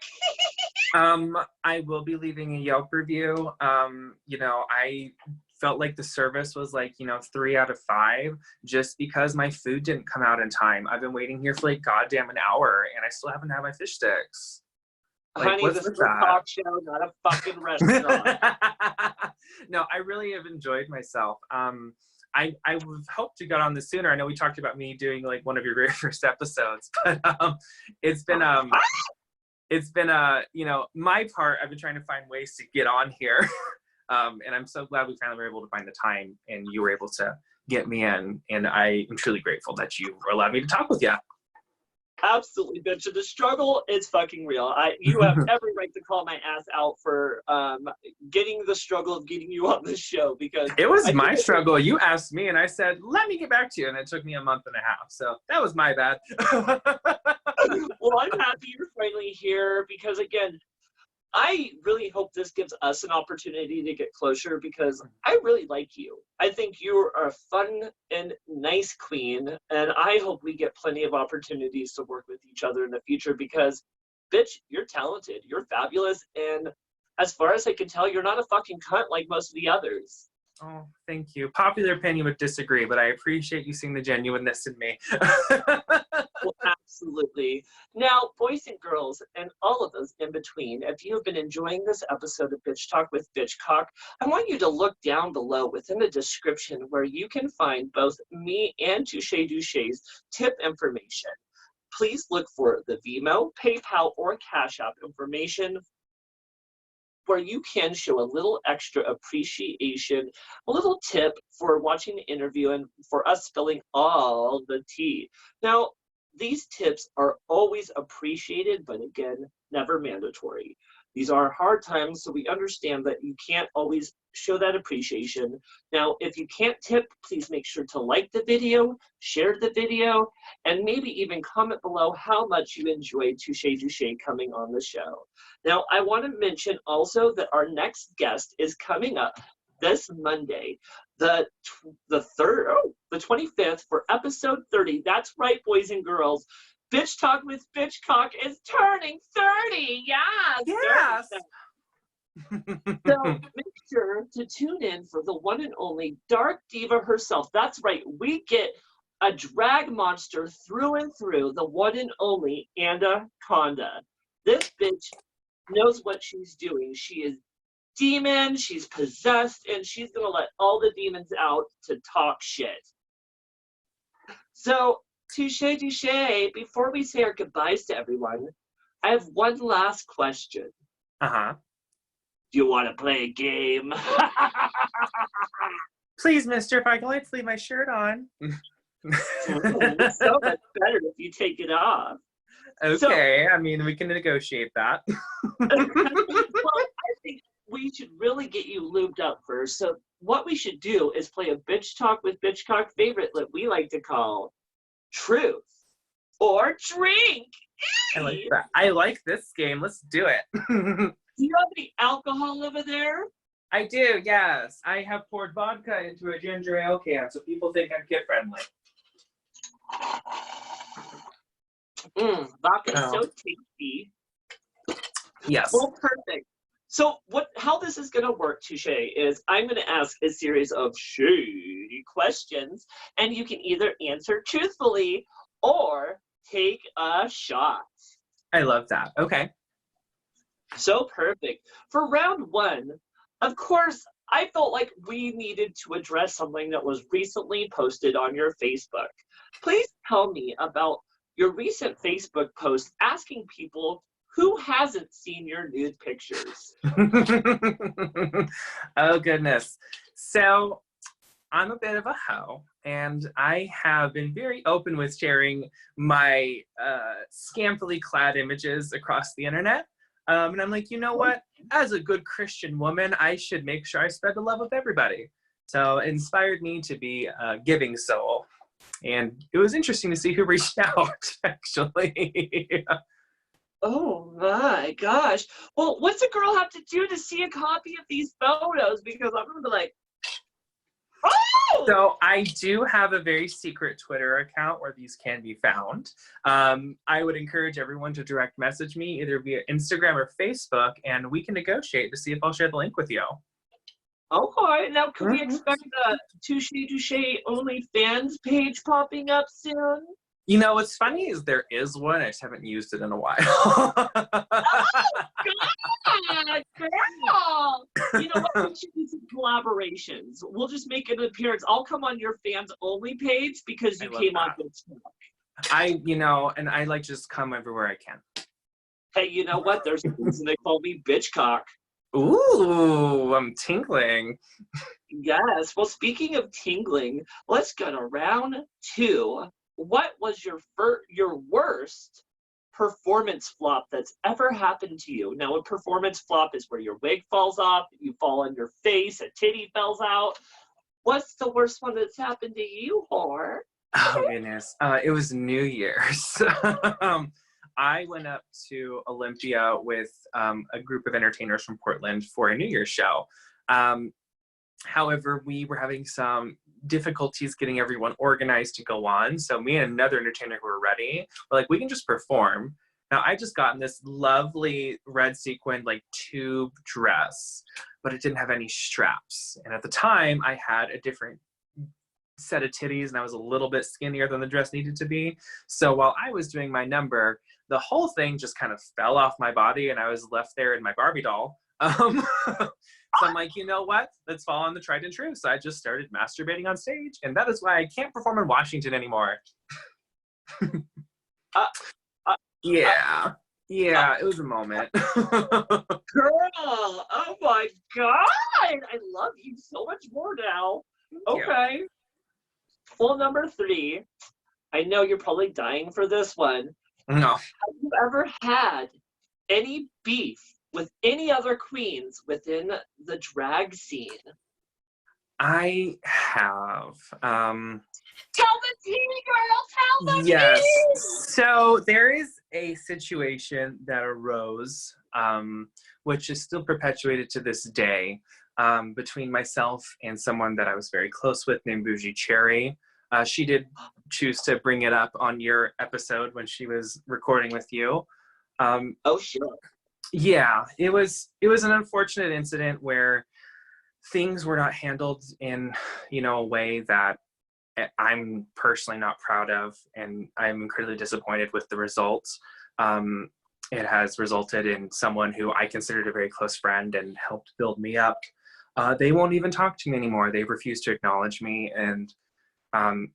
I will be leaving a Yelp review. I felt like the service was like, 3 out of 5, just because my food didn't come out in time. I've been waiting here for like goddamn an hour and I still haven't had my fish sticks. Like, Honey, what's this is with a that? talk show, not a fucking restaurant. No, I really have enjoyed myself. I would hoped to get on this sooner. I know we talked about me doing like one of your very first episodes, but it's been my part. I've been trying to find ways to get on here. And I'm so glad we finally were able to find the time and you were able to get me in. And I am truly grateful that you allowed me to talk with you. Absolutely, bitch. The struggle is fucking real. You have every right to call my ass out for getting the struggle of getting you on this show, because it was my struggle. You asked me and I said, let me get back to you. And it took me a month and a half. So that was my bad. Well, I'm happy you're finally here, because again, I really hope this gives us an opportunity to get closer, because I really like you. I think you are a fun and nice queen, and I hope we get plenty of opportunities to work with each other in the future, because, bitch, you're talented, you're fabulous, and as far as I can tell, you're not a fucking cunt like most of the others. Oh, thank you. Popular opinion would disagree, but I appreciate you seeing the genuineness in me. Well, absolutely. Now, boys and girls, and all of those in between, if you have been enjoying this episode of Bitch Talk with Bitchcock, I want you to look down below within the description where you can find both me and touche's tip information. Please look for the Venmo, PayPal, or Cash App information, where you can show a little extra appreciation, a little tip for watching the interview and for us spilling all the tea. Now, these tips are always appreciated, but again, never mandatory. These are hard times, so we understand that you can't always show that appreciation. Now, if you can't tip, please make sure to like the video, share the video, and maybe even comment below how much you enjoyed Touche Douche coming on the show. Now, I want to mention also that our next guest is coming up this Monday, the 25th, for episode 30. That's right, boys and girls. Bitch Talk with Bitchcock is turning 30. Yes. So make sure to tune in for the one and only Dark Diva herself. That's right, we get a drag monster through and through, the one and only Anaconda. This bitch knows what she's doing. She is demon, she's possessed, and she's gonna let all the demons out to talk shit. So, touche, touche, before we say our goodbyes to everyone, I have one last question. Uh-huh. Do you want to play a game? Please, mister, if I can leave my shirt on. It's so much better if you take it off. Okay, I mean, we can negotiate that. Well, I think we should really get you lubed up first. So what we should do is play a Bitch Talk with Bitchcock favorite that we like to call Truth or Drink. I like that. I like this game. Let's do it. Do you have any alcohol over there? I do, yes. I have poured vodka into a ginger ale can, so people think I'm kid-friendly. Vodka's so tasty. Yes. Well, perfect. So how this is going to work, Touche, is I'm going to ask a series of shady questions, and you can either answer truthfully or take a shot. I love that. Okay. So perfect. For round one, of course, I felt like we needed to address something that was recently posted on your Facebook. Please tell me about your recent Facebook post asking people who hasn't seen your nude pictures. Oh, goodness. So I'm a bit of a hoe, and I have been very open with sharing my scantily clad images across the internet. And I'm like, you know what? As a good Christian woman, I should make sure I spread the love with everybody. So it inspired me to be a giving soul. And it was interesting to see who reached out, actually. Oh my gosh. Well, what's a girl have to do to see a copy of these photos? Because I'm gonna be like, oh! So I do have a very secret Twitter account where these can be found. I would encourage everyone to direct message me either via Instagram or Facebook, and we can negotiate to see if I'll share the link with you. Okay, now can we expect the Touche Douche OnlyFans page popping up soon? You know, what's funny is there is one. I just haven't used it in a while. Oh, God, girl! You know what? We should do some collaborations. We'll just make an appearance. I'll come on your fans only page because you came on Bitchcock. And I like just come everywhere I can. Hey, you know what? There's a reason they call me Bitchcock. Ooh, I'm tingling. Yes. Well, speaking of tingling, let's go to round two. What was your worst performance flop that's ever happened to you? Now, a performance flop is where your wig falls off, you fall on your face, a titty falls out. What's the worst one that's happened to you, whore? Oh, goodness. It was New Year's. I went up to Olympia with a group of entertainers from Portland for a New Year's show. However, we were having some difficulties getting everyone organized to go on. So me and another entertainer who were ready, we're like, we can just perform. Now, I just gotten this lovely red sequined like tube dress, but it didn't have any straps. And at the time, I had a different set of titties and I was a little bit skinnier than the dress needed to be. So while I was doing my number, the whole thing just kind of fell off my body and I was left there in my Barbie doll. So I'm like, you know what? Let's fall on the tried and true. So I just started masturbating on stage, and that is why I can't perform in Washington anymore. Yeah, it was a moment. Girl, oh my God, I love you so much more now. Okay. Well, number three, I know you're probably dying for this one. No. Have you ever had any beef with any other queens within the drag scene? I have. Tell the tea, girl, tell the yes. tea! So there is a situation that arose, which is still perpetuated to this day, between myself and someone that I was very close with named Bougie Cherry. She did choose to bring it up on your episode when she was recording with you. Oh, sure. Yeah, it was an unfortunate incident where things were not handled in, a way that I'm personally not proud of, and I'm incredibly disappointed with the results. It has resulted in someone who I considered a very close friend and helped build me up. They won't even talk to me anymore. They refuse to acknowledge me, and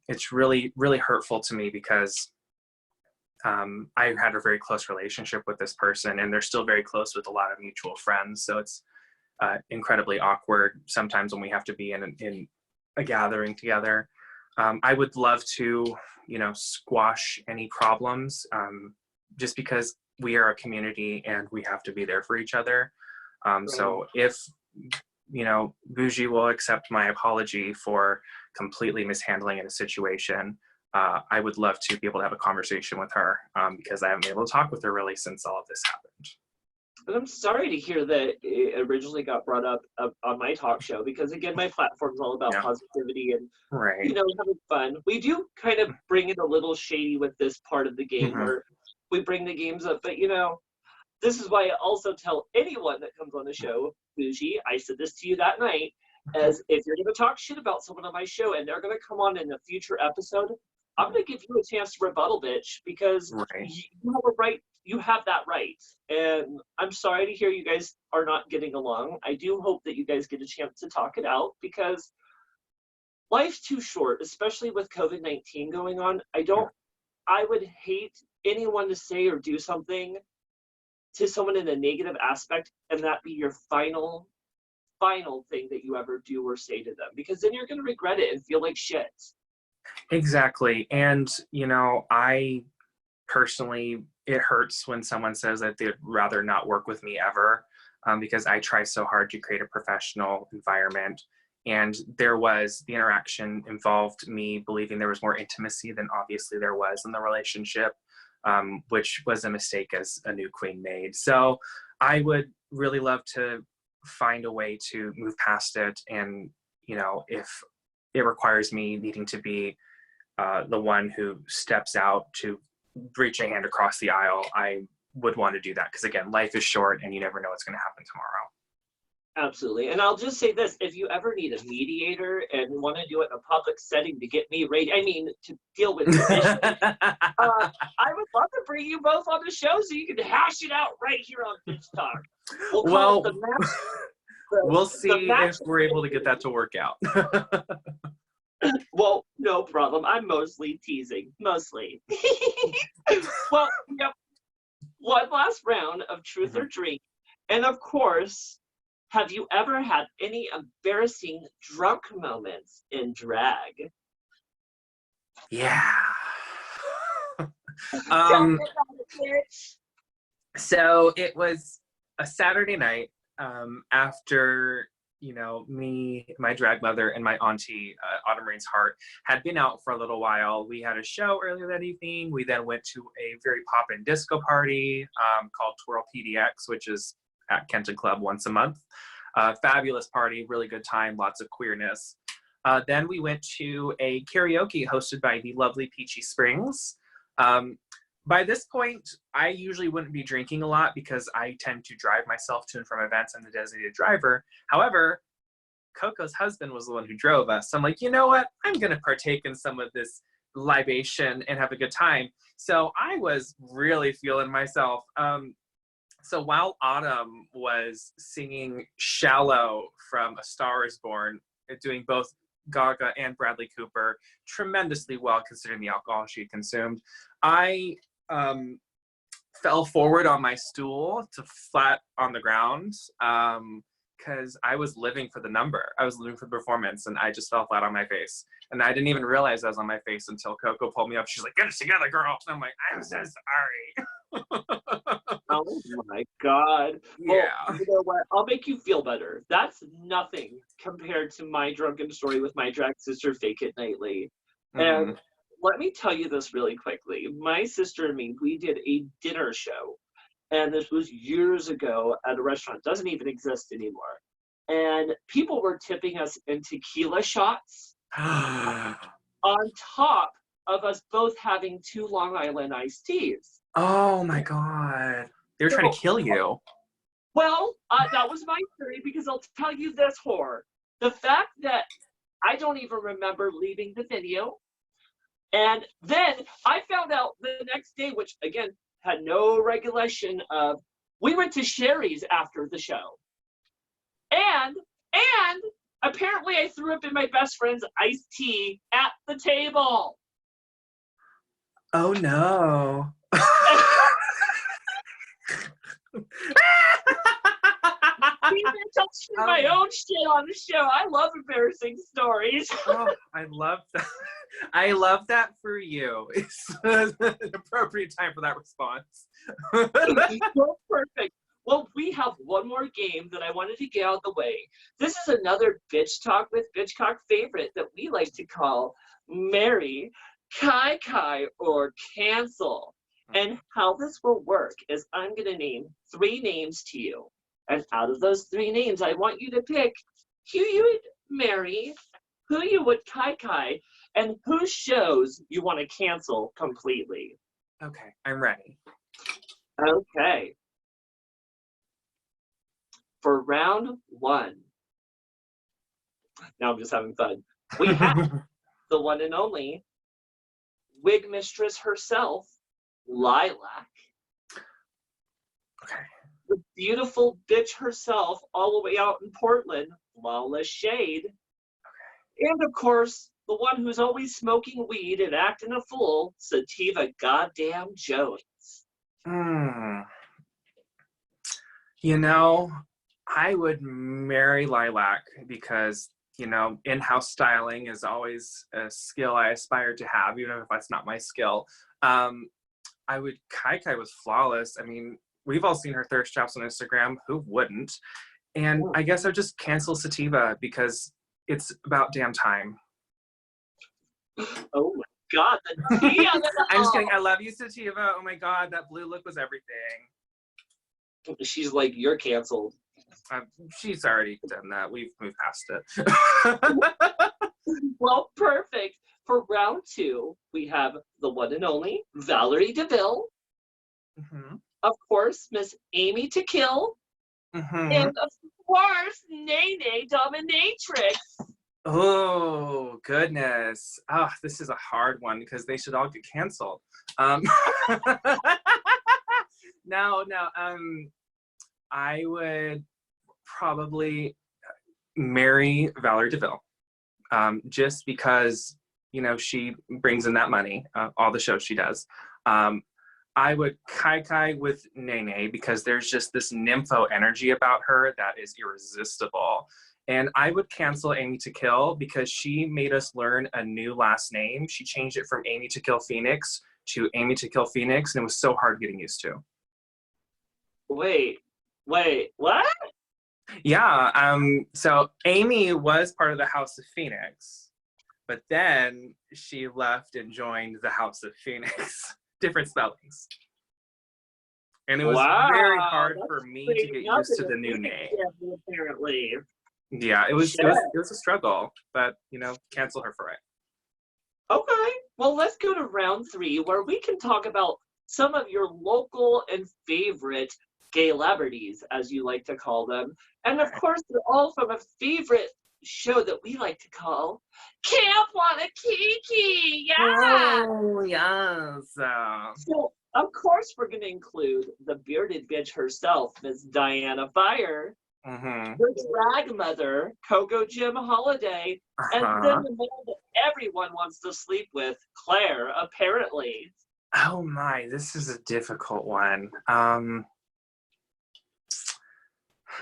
it's really, really hurtful to me because I had a very close relationship with this person, and they're still very close with a lot of mutual friends. So it's incredibly awkward sometimes when we have to be in a gathering together. I would love to, squash any problems, just because we are a community and we have to be there for each other. So if, Bougie will accept my apology for completely mishandling a situation, I would love to be able to have a conversation with her, because I haven't been able to talk with her really since all of this happened. And I'm sorry to hear that it originally got brought up on my talk show, because again, my platform is all about positivity and having fun. We do kind of bring it a little shady with this part of the game where we bring the games up, but this is why I also tell anyone that comes on the show, Bougie, I said this to you that night, as if you're going to talk shit about someone on my show and they're going to come on in a future episode, I'm going to give you a chance to rebuttal, bitch, because Right. you have a right. You have that right. And I'm sorry to hear you guys are not getting along. I do hope that you guys get a chance to talk it out because life's too short, especially with COVID-19 going on. I would hate anyone to say or do something to someone in a negative aspect and that be your final thing that you ever do or say to them, because then you're going to regret it and feel like shit. Exactly. And, you know, I personally, it hurts when someone says that they'd rather not work with me ever, because I try so hard to create a professional environment. And the interaction involved me believing there was more intimacy than obviously there was in the relationship, which was a mistake as a new queen made. So I would really love to find a way to move past it. And, you know, if it requires me needing to be the one who steps out to reach a hand across the aisle, I would want to do that. Because again, life is short and you never know what's going to happen tomorrow. Absolutely. And I'll just say this, if you ever need a mediator and want to do it in a public setting to get me ready, to deal with your issue, I would love to bring you both on the show so you can hash it out right here on Bitch Talk. We'll see if we're able to get that to work out. Well, no problem. I'm mostly teasing. Mostly. Well, yep. One last round of truth or drink. And of course, have you ever had any embarrassing drunk moments in drag? Yeah. Tell me about it, bitch. So it was a Saturday night after, you know, me, my drag mother, and my auntie, Autumn Rain's Heart, had been out for a little while. We had a show earlier that evening. We then went to a very poppin' disco party called Twirl PDX, which is at Kenton Club once a month. Fabulous party, really good time, lots of queerness. Then we went to a karaoke hosted by the lovely Peachy Springs. By this point, I usually wouldn't be drinking a lot because I tend to drive myself to and from events. I'm the designated driver. However, Coco's husband was the one who drove us. So I'm like, you know what? I'm going to partake in some of this libation and have a good time. So I was really feeling myself. So while Autumn was singing Shallow from A Star is Born, doing both Gaga and Bradley Cooper tremendously well considering the alcohol she had consumed, I fell forward on my stool to flat on the ground because I was living for the number. I was living for the performance, and I just fell flat on my face. And I didn't even realize I was on my face until Coco pulled me up. She's like, "Get it together, girl." And I'm like, "I'm so sorry." Oh my God. Yeah. Well, you know what? I'll make you feel better. That's nothing compared to my drunken story with my drag sister, Fake It Nightly. And let me tell you this really quickly. My sister and me, we did a dinner show. And this was years ago at a restaurant. It doesn't even exist anymore. And people were tipping us in tequila shots on top of us both having 2 Long Island iced teas. Oh my God. They were trying to kill you. Well, that was my theory because I'll tell you this, whore. The fact that I don't even remember leaving the venue. And then I found out the next day, which again had no regulation of, we went to Sherry's after the show. And apparently I threw up in my best friend's iced tea at the table. Oh no. Even touching my own shit on the show. I love embarrassing stories. Oh, I love that. I love that for you. It's an appropriate time for that response. So perfect. Well, we have one more game that I wanted to get out of the way. This is another Bitch Talk with Bitchcock favorite that we like to call Marry, Kai Kai, or Cancel. And how this will work is I'm going to name 3 names to you. And out of those 3 names, I want you to pick who you would marry, who you would Kai Kai, and whose shows you want to cancel completely. Okay, I'm ready. Okay. For round 1. Now I'm just having fun. We have the one and only wig mistress herself, Lilac. Okay. The beautiful bitch herself, all the way out in Portland, Flawless Shade. And of course, the one who's always smoking weed and acting a fool, Sativa Goddamn Jones. Hmm. You know, I would marry Lilac because, you know, in-house styling is always a skill I aspire to have, even if that's not my skill. I would Kai with Flawless. I mean, we've all seen her thirst traps on Instagram. Who wouldn't? And I guess I'd just cancel Sativa because it's about damn time. Oh my God, the tea of it I'm just kidding. all. I love you, Sativa. Oh my God, that blue look was everything. She's like, you're canceled. She's already done that. We've moved past it. Well, perfect. For round 2, we have the one and only Valerie DeVille. Mm-hmm. Of course, Miss Amy to Kill. Mm-hmm. And of course, Nene Dominatrix. Oh, goodness. Oh, this is a hard one because they should all get canceled. No. I would probably marry Valerie DeVille, just because, you know, she brings in that money, all the shows she does. I would Kai with Nene because there's just this nympho energy about her that is irresistible. And I would cancel Amy to Kill because she made us learn a new last name. She changed it from Amy to Kill Phoenix to Amy to Kill Phoenix, and it was so hard getting used to. Wait, what? Yeah, so Amy was part of the House of Phoenix, but then she left and joined the House of Phoenix. Different spellings. And it was very hard for me to get used to the new name. Apparently. Yeah, it was a struggle, but, you know, cancel her for it. Okay, well, let's go to round 3 where we can talk about some of your local and favorite gay celebrities, as you like to call them. And of course, they're all from a favorite show that we like to call Camp Wanakiki. Yeah! Oh, yes. So, of course, we're going to include the bearded bitch herself, Miss Diana Fire, the drag mother, Coco Jim Holiday, and then the man that everyone wants to sleep with, Claire, apparently. Oh my, this is a difficult one.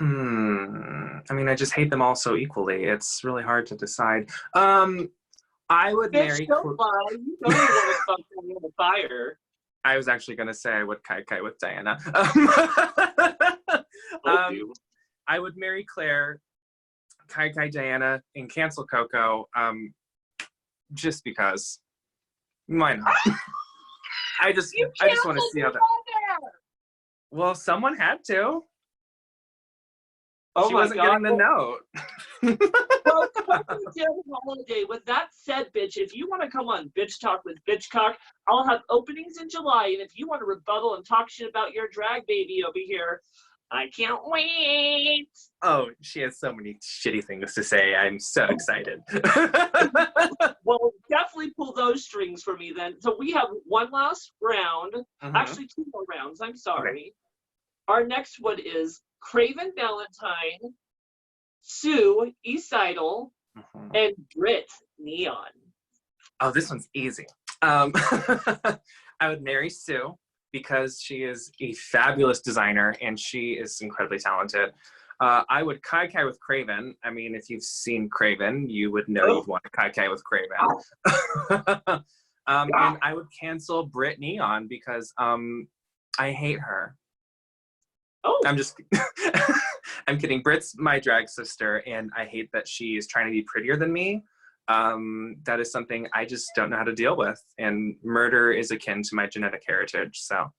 I mean, I just hate them all so equally. It's really hard to decide. I would marry. Don't lie. You know you want to fuck Diana Fire. I was actually going to say I would Kai with Diana. I would marry Claire, Kai Diana, and cancel Coco, just because. Why not? I just want to see how that. Well, someone had to. She wasn't getting the note. Well, Coco Jim Holiday. With that said, bitch, if you want to come on Bitch Talk with Bitchcock, I'll have openings in July. And if you want to rebuttal and talk shit about your drag baby over here, I can't wait. Oh, she has so many shitty things to say. I'm so excited. Well, definitely pull those strings for me then. So we have one last round. Actually, 2 more rounds. I'm sorry. Okay. Our next one is Craven Valentine, Sue Eassidle, and Britt Neon. Oh, this one's easy. I would marry Sue because she is a fabulous designer and she is incredibly talented. I would Kai with Craven. I mean, if you've seen Craven, you would know you'd want to Kai with Craven. And I would cancel Britt Neon because I hate her. Oh. I'm just I'm kidding. Britt's my drag sister, and I hate that she is trying to be prettier than me. That is something I just don't know how to deal with, and murder is akin to my genetic heritage, so.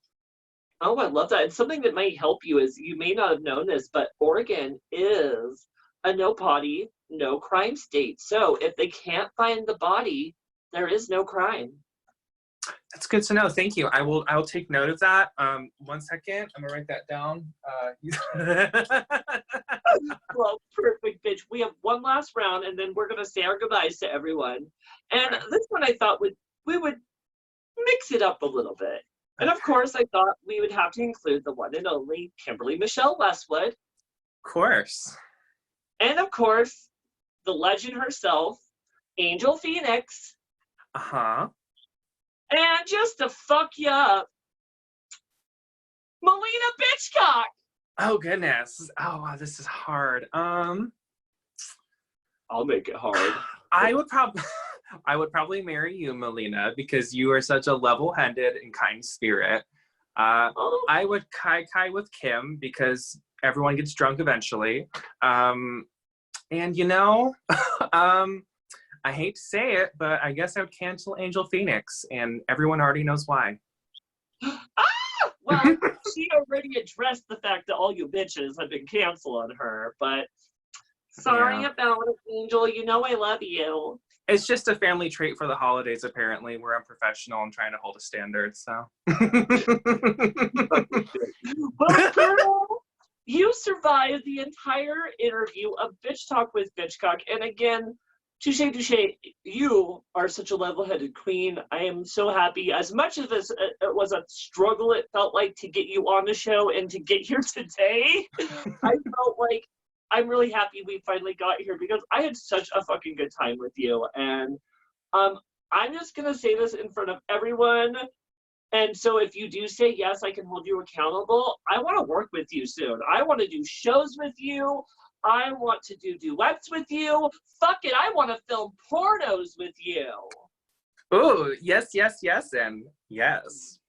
Oh, I love that. And something that might help you is, you may not have known this, but Oregon is a no body, no crime state. So if they can't find the body, there is no crime. That's good to know. Thank you. I will take note of that. 1 second. I'm gonna write that down. Well, perfect, bitch. We have one last round, and then we're gonna say our goodbyes to everyone. And this one I thought we would mix it up a little bit. And of course, I thought we would have to include the one and only Kimberly Michelle Westwood. Of course. And of course, the legend herself, Angel Phoenix. Uh-huh. And just to fuck you up, Maliena Bitchcock. Oh goodness. Oh wow, this is hard. I'll make it hard. I would probably marry you, Maliena, because you are such a level-headed and kind spirit. I would kai with Kim because everyone gets drunk eventually. And you know, I hate to say it, but I guess I would cancel Angel Phoenix, and everyone already knows why. Well, she already addressed the fact that all you bitches have been canceling her, but sorry about it, Angel. You know I love you. It's just a family trait for the holidays, apparently. We're unprofessional and trying to hold a standard, so. Well, girl, you survived the entire interview of Bitch Talk with Bitchcock. And again, touche, you are such a level-headed queen. I am so happy. As much as this it was a struggle, it felt like, to get you on the show and to get here today, I felt like I'm really happy we finally got here because I had such a fucking good time with you. And I'm just going to say this in front of everyone. And so if you do say yes, I can hold you accountable. I want to work with you soon. I want to do shows with you. I want to do duets with you. Fuck it, I want to film pornos with you. Oh, yes, and yes.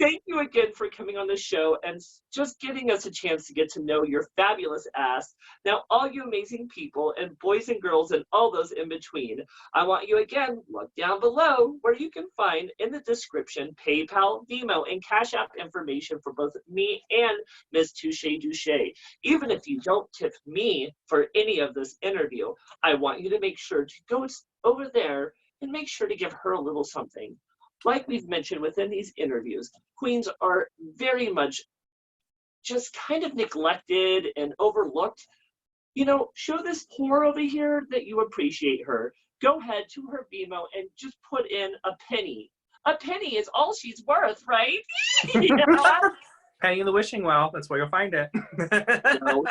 Thank you again for coming on the show and just giving us a chance to get to know your fabulous ass. Now, all you amazing people and boys and girls and all those in between, I want you again, look down below where you can find in the description PayPal, Venmo, and Cash App information for both me and Miss Touche Douche. Even if you don't tip me for any of this interview, I want you to make sure to go over there and make sure to give her a little something. Like we've mentioned within these interviews, queens are very much just kind of neglected and overlooked. You know, show this whore over here that you appreciate her. Go ahead to her Venmo and just put in a penny. A penny is all she's worth, right? Yeah. Penny in the wishing well, that's where you'll find it. No.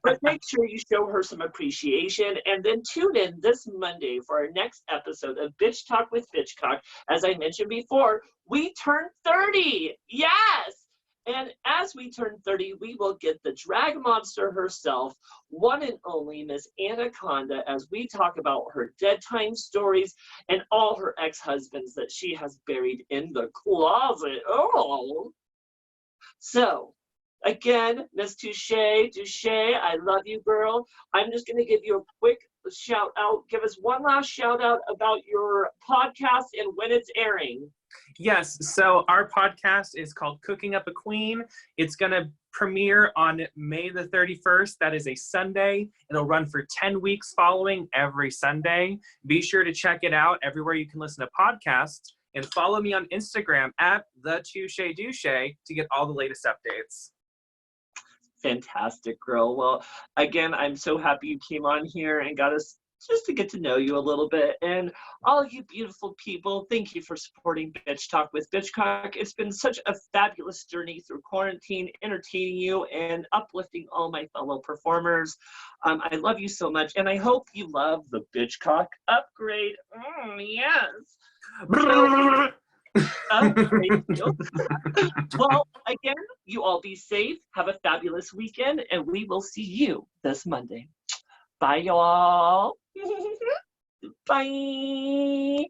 But make sure you show her some appreciation and then tune in this Monday for our next episode of Bitch Talk with Bitchcock. As I mentioned before, we turn 30. Yes! And as we turn 30, we will get the drag monster herself, one and only Miss Anaconda, as we talk about her dead time stories and all her ex-husbands that she has buried in the closet. Oh! So, again, Miss Touche, I love you, girl. I'm just going to give you a quick shout out. Give us one last shout out about your podcast and when it's airing. Yes, so our podcast is called Cooking Up a Queen. It's going to premiere on May the 31st. That is a Sunday. It'll run for 10 weeks following every Sunday. Be sure to check it out everywhere you can listen to podcasts. And follow me on Instagram at @touchedouche to get all the latest updates. Fantastic, girl. Well, again, I'm so happy you came on here and got us just to get to know you a little bit. And all you beautiful people, thank you for supporting Bitch Talk with Bitchcock. It's been such a fabulous journey through quarantine, entertaining you and uplifting all my fellow performers. I love you so much, and I hope you love the Bitchcock upgrade. Yes. Thank you. Well, again, you all be safe. Have a fabulous weekend, and we will see you this Monday. Bye, y'all. Bye.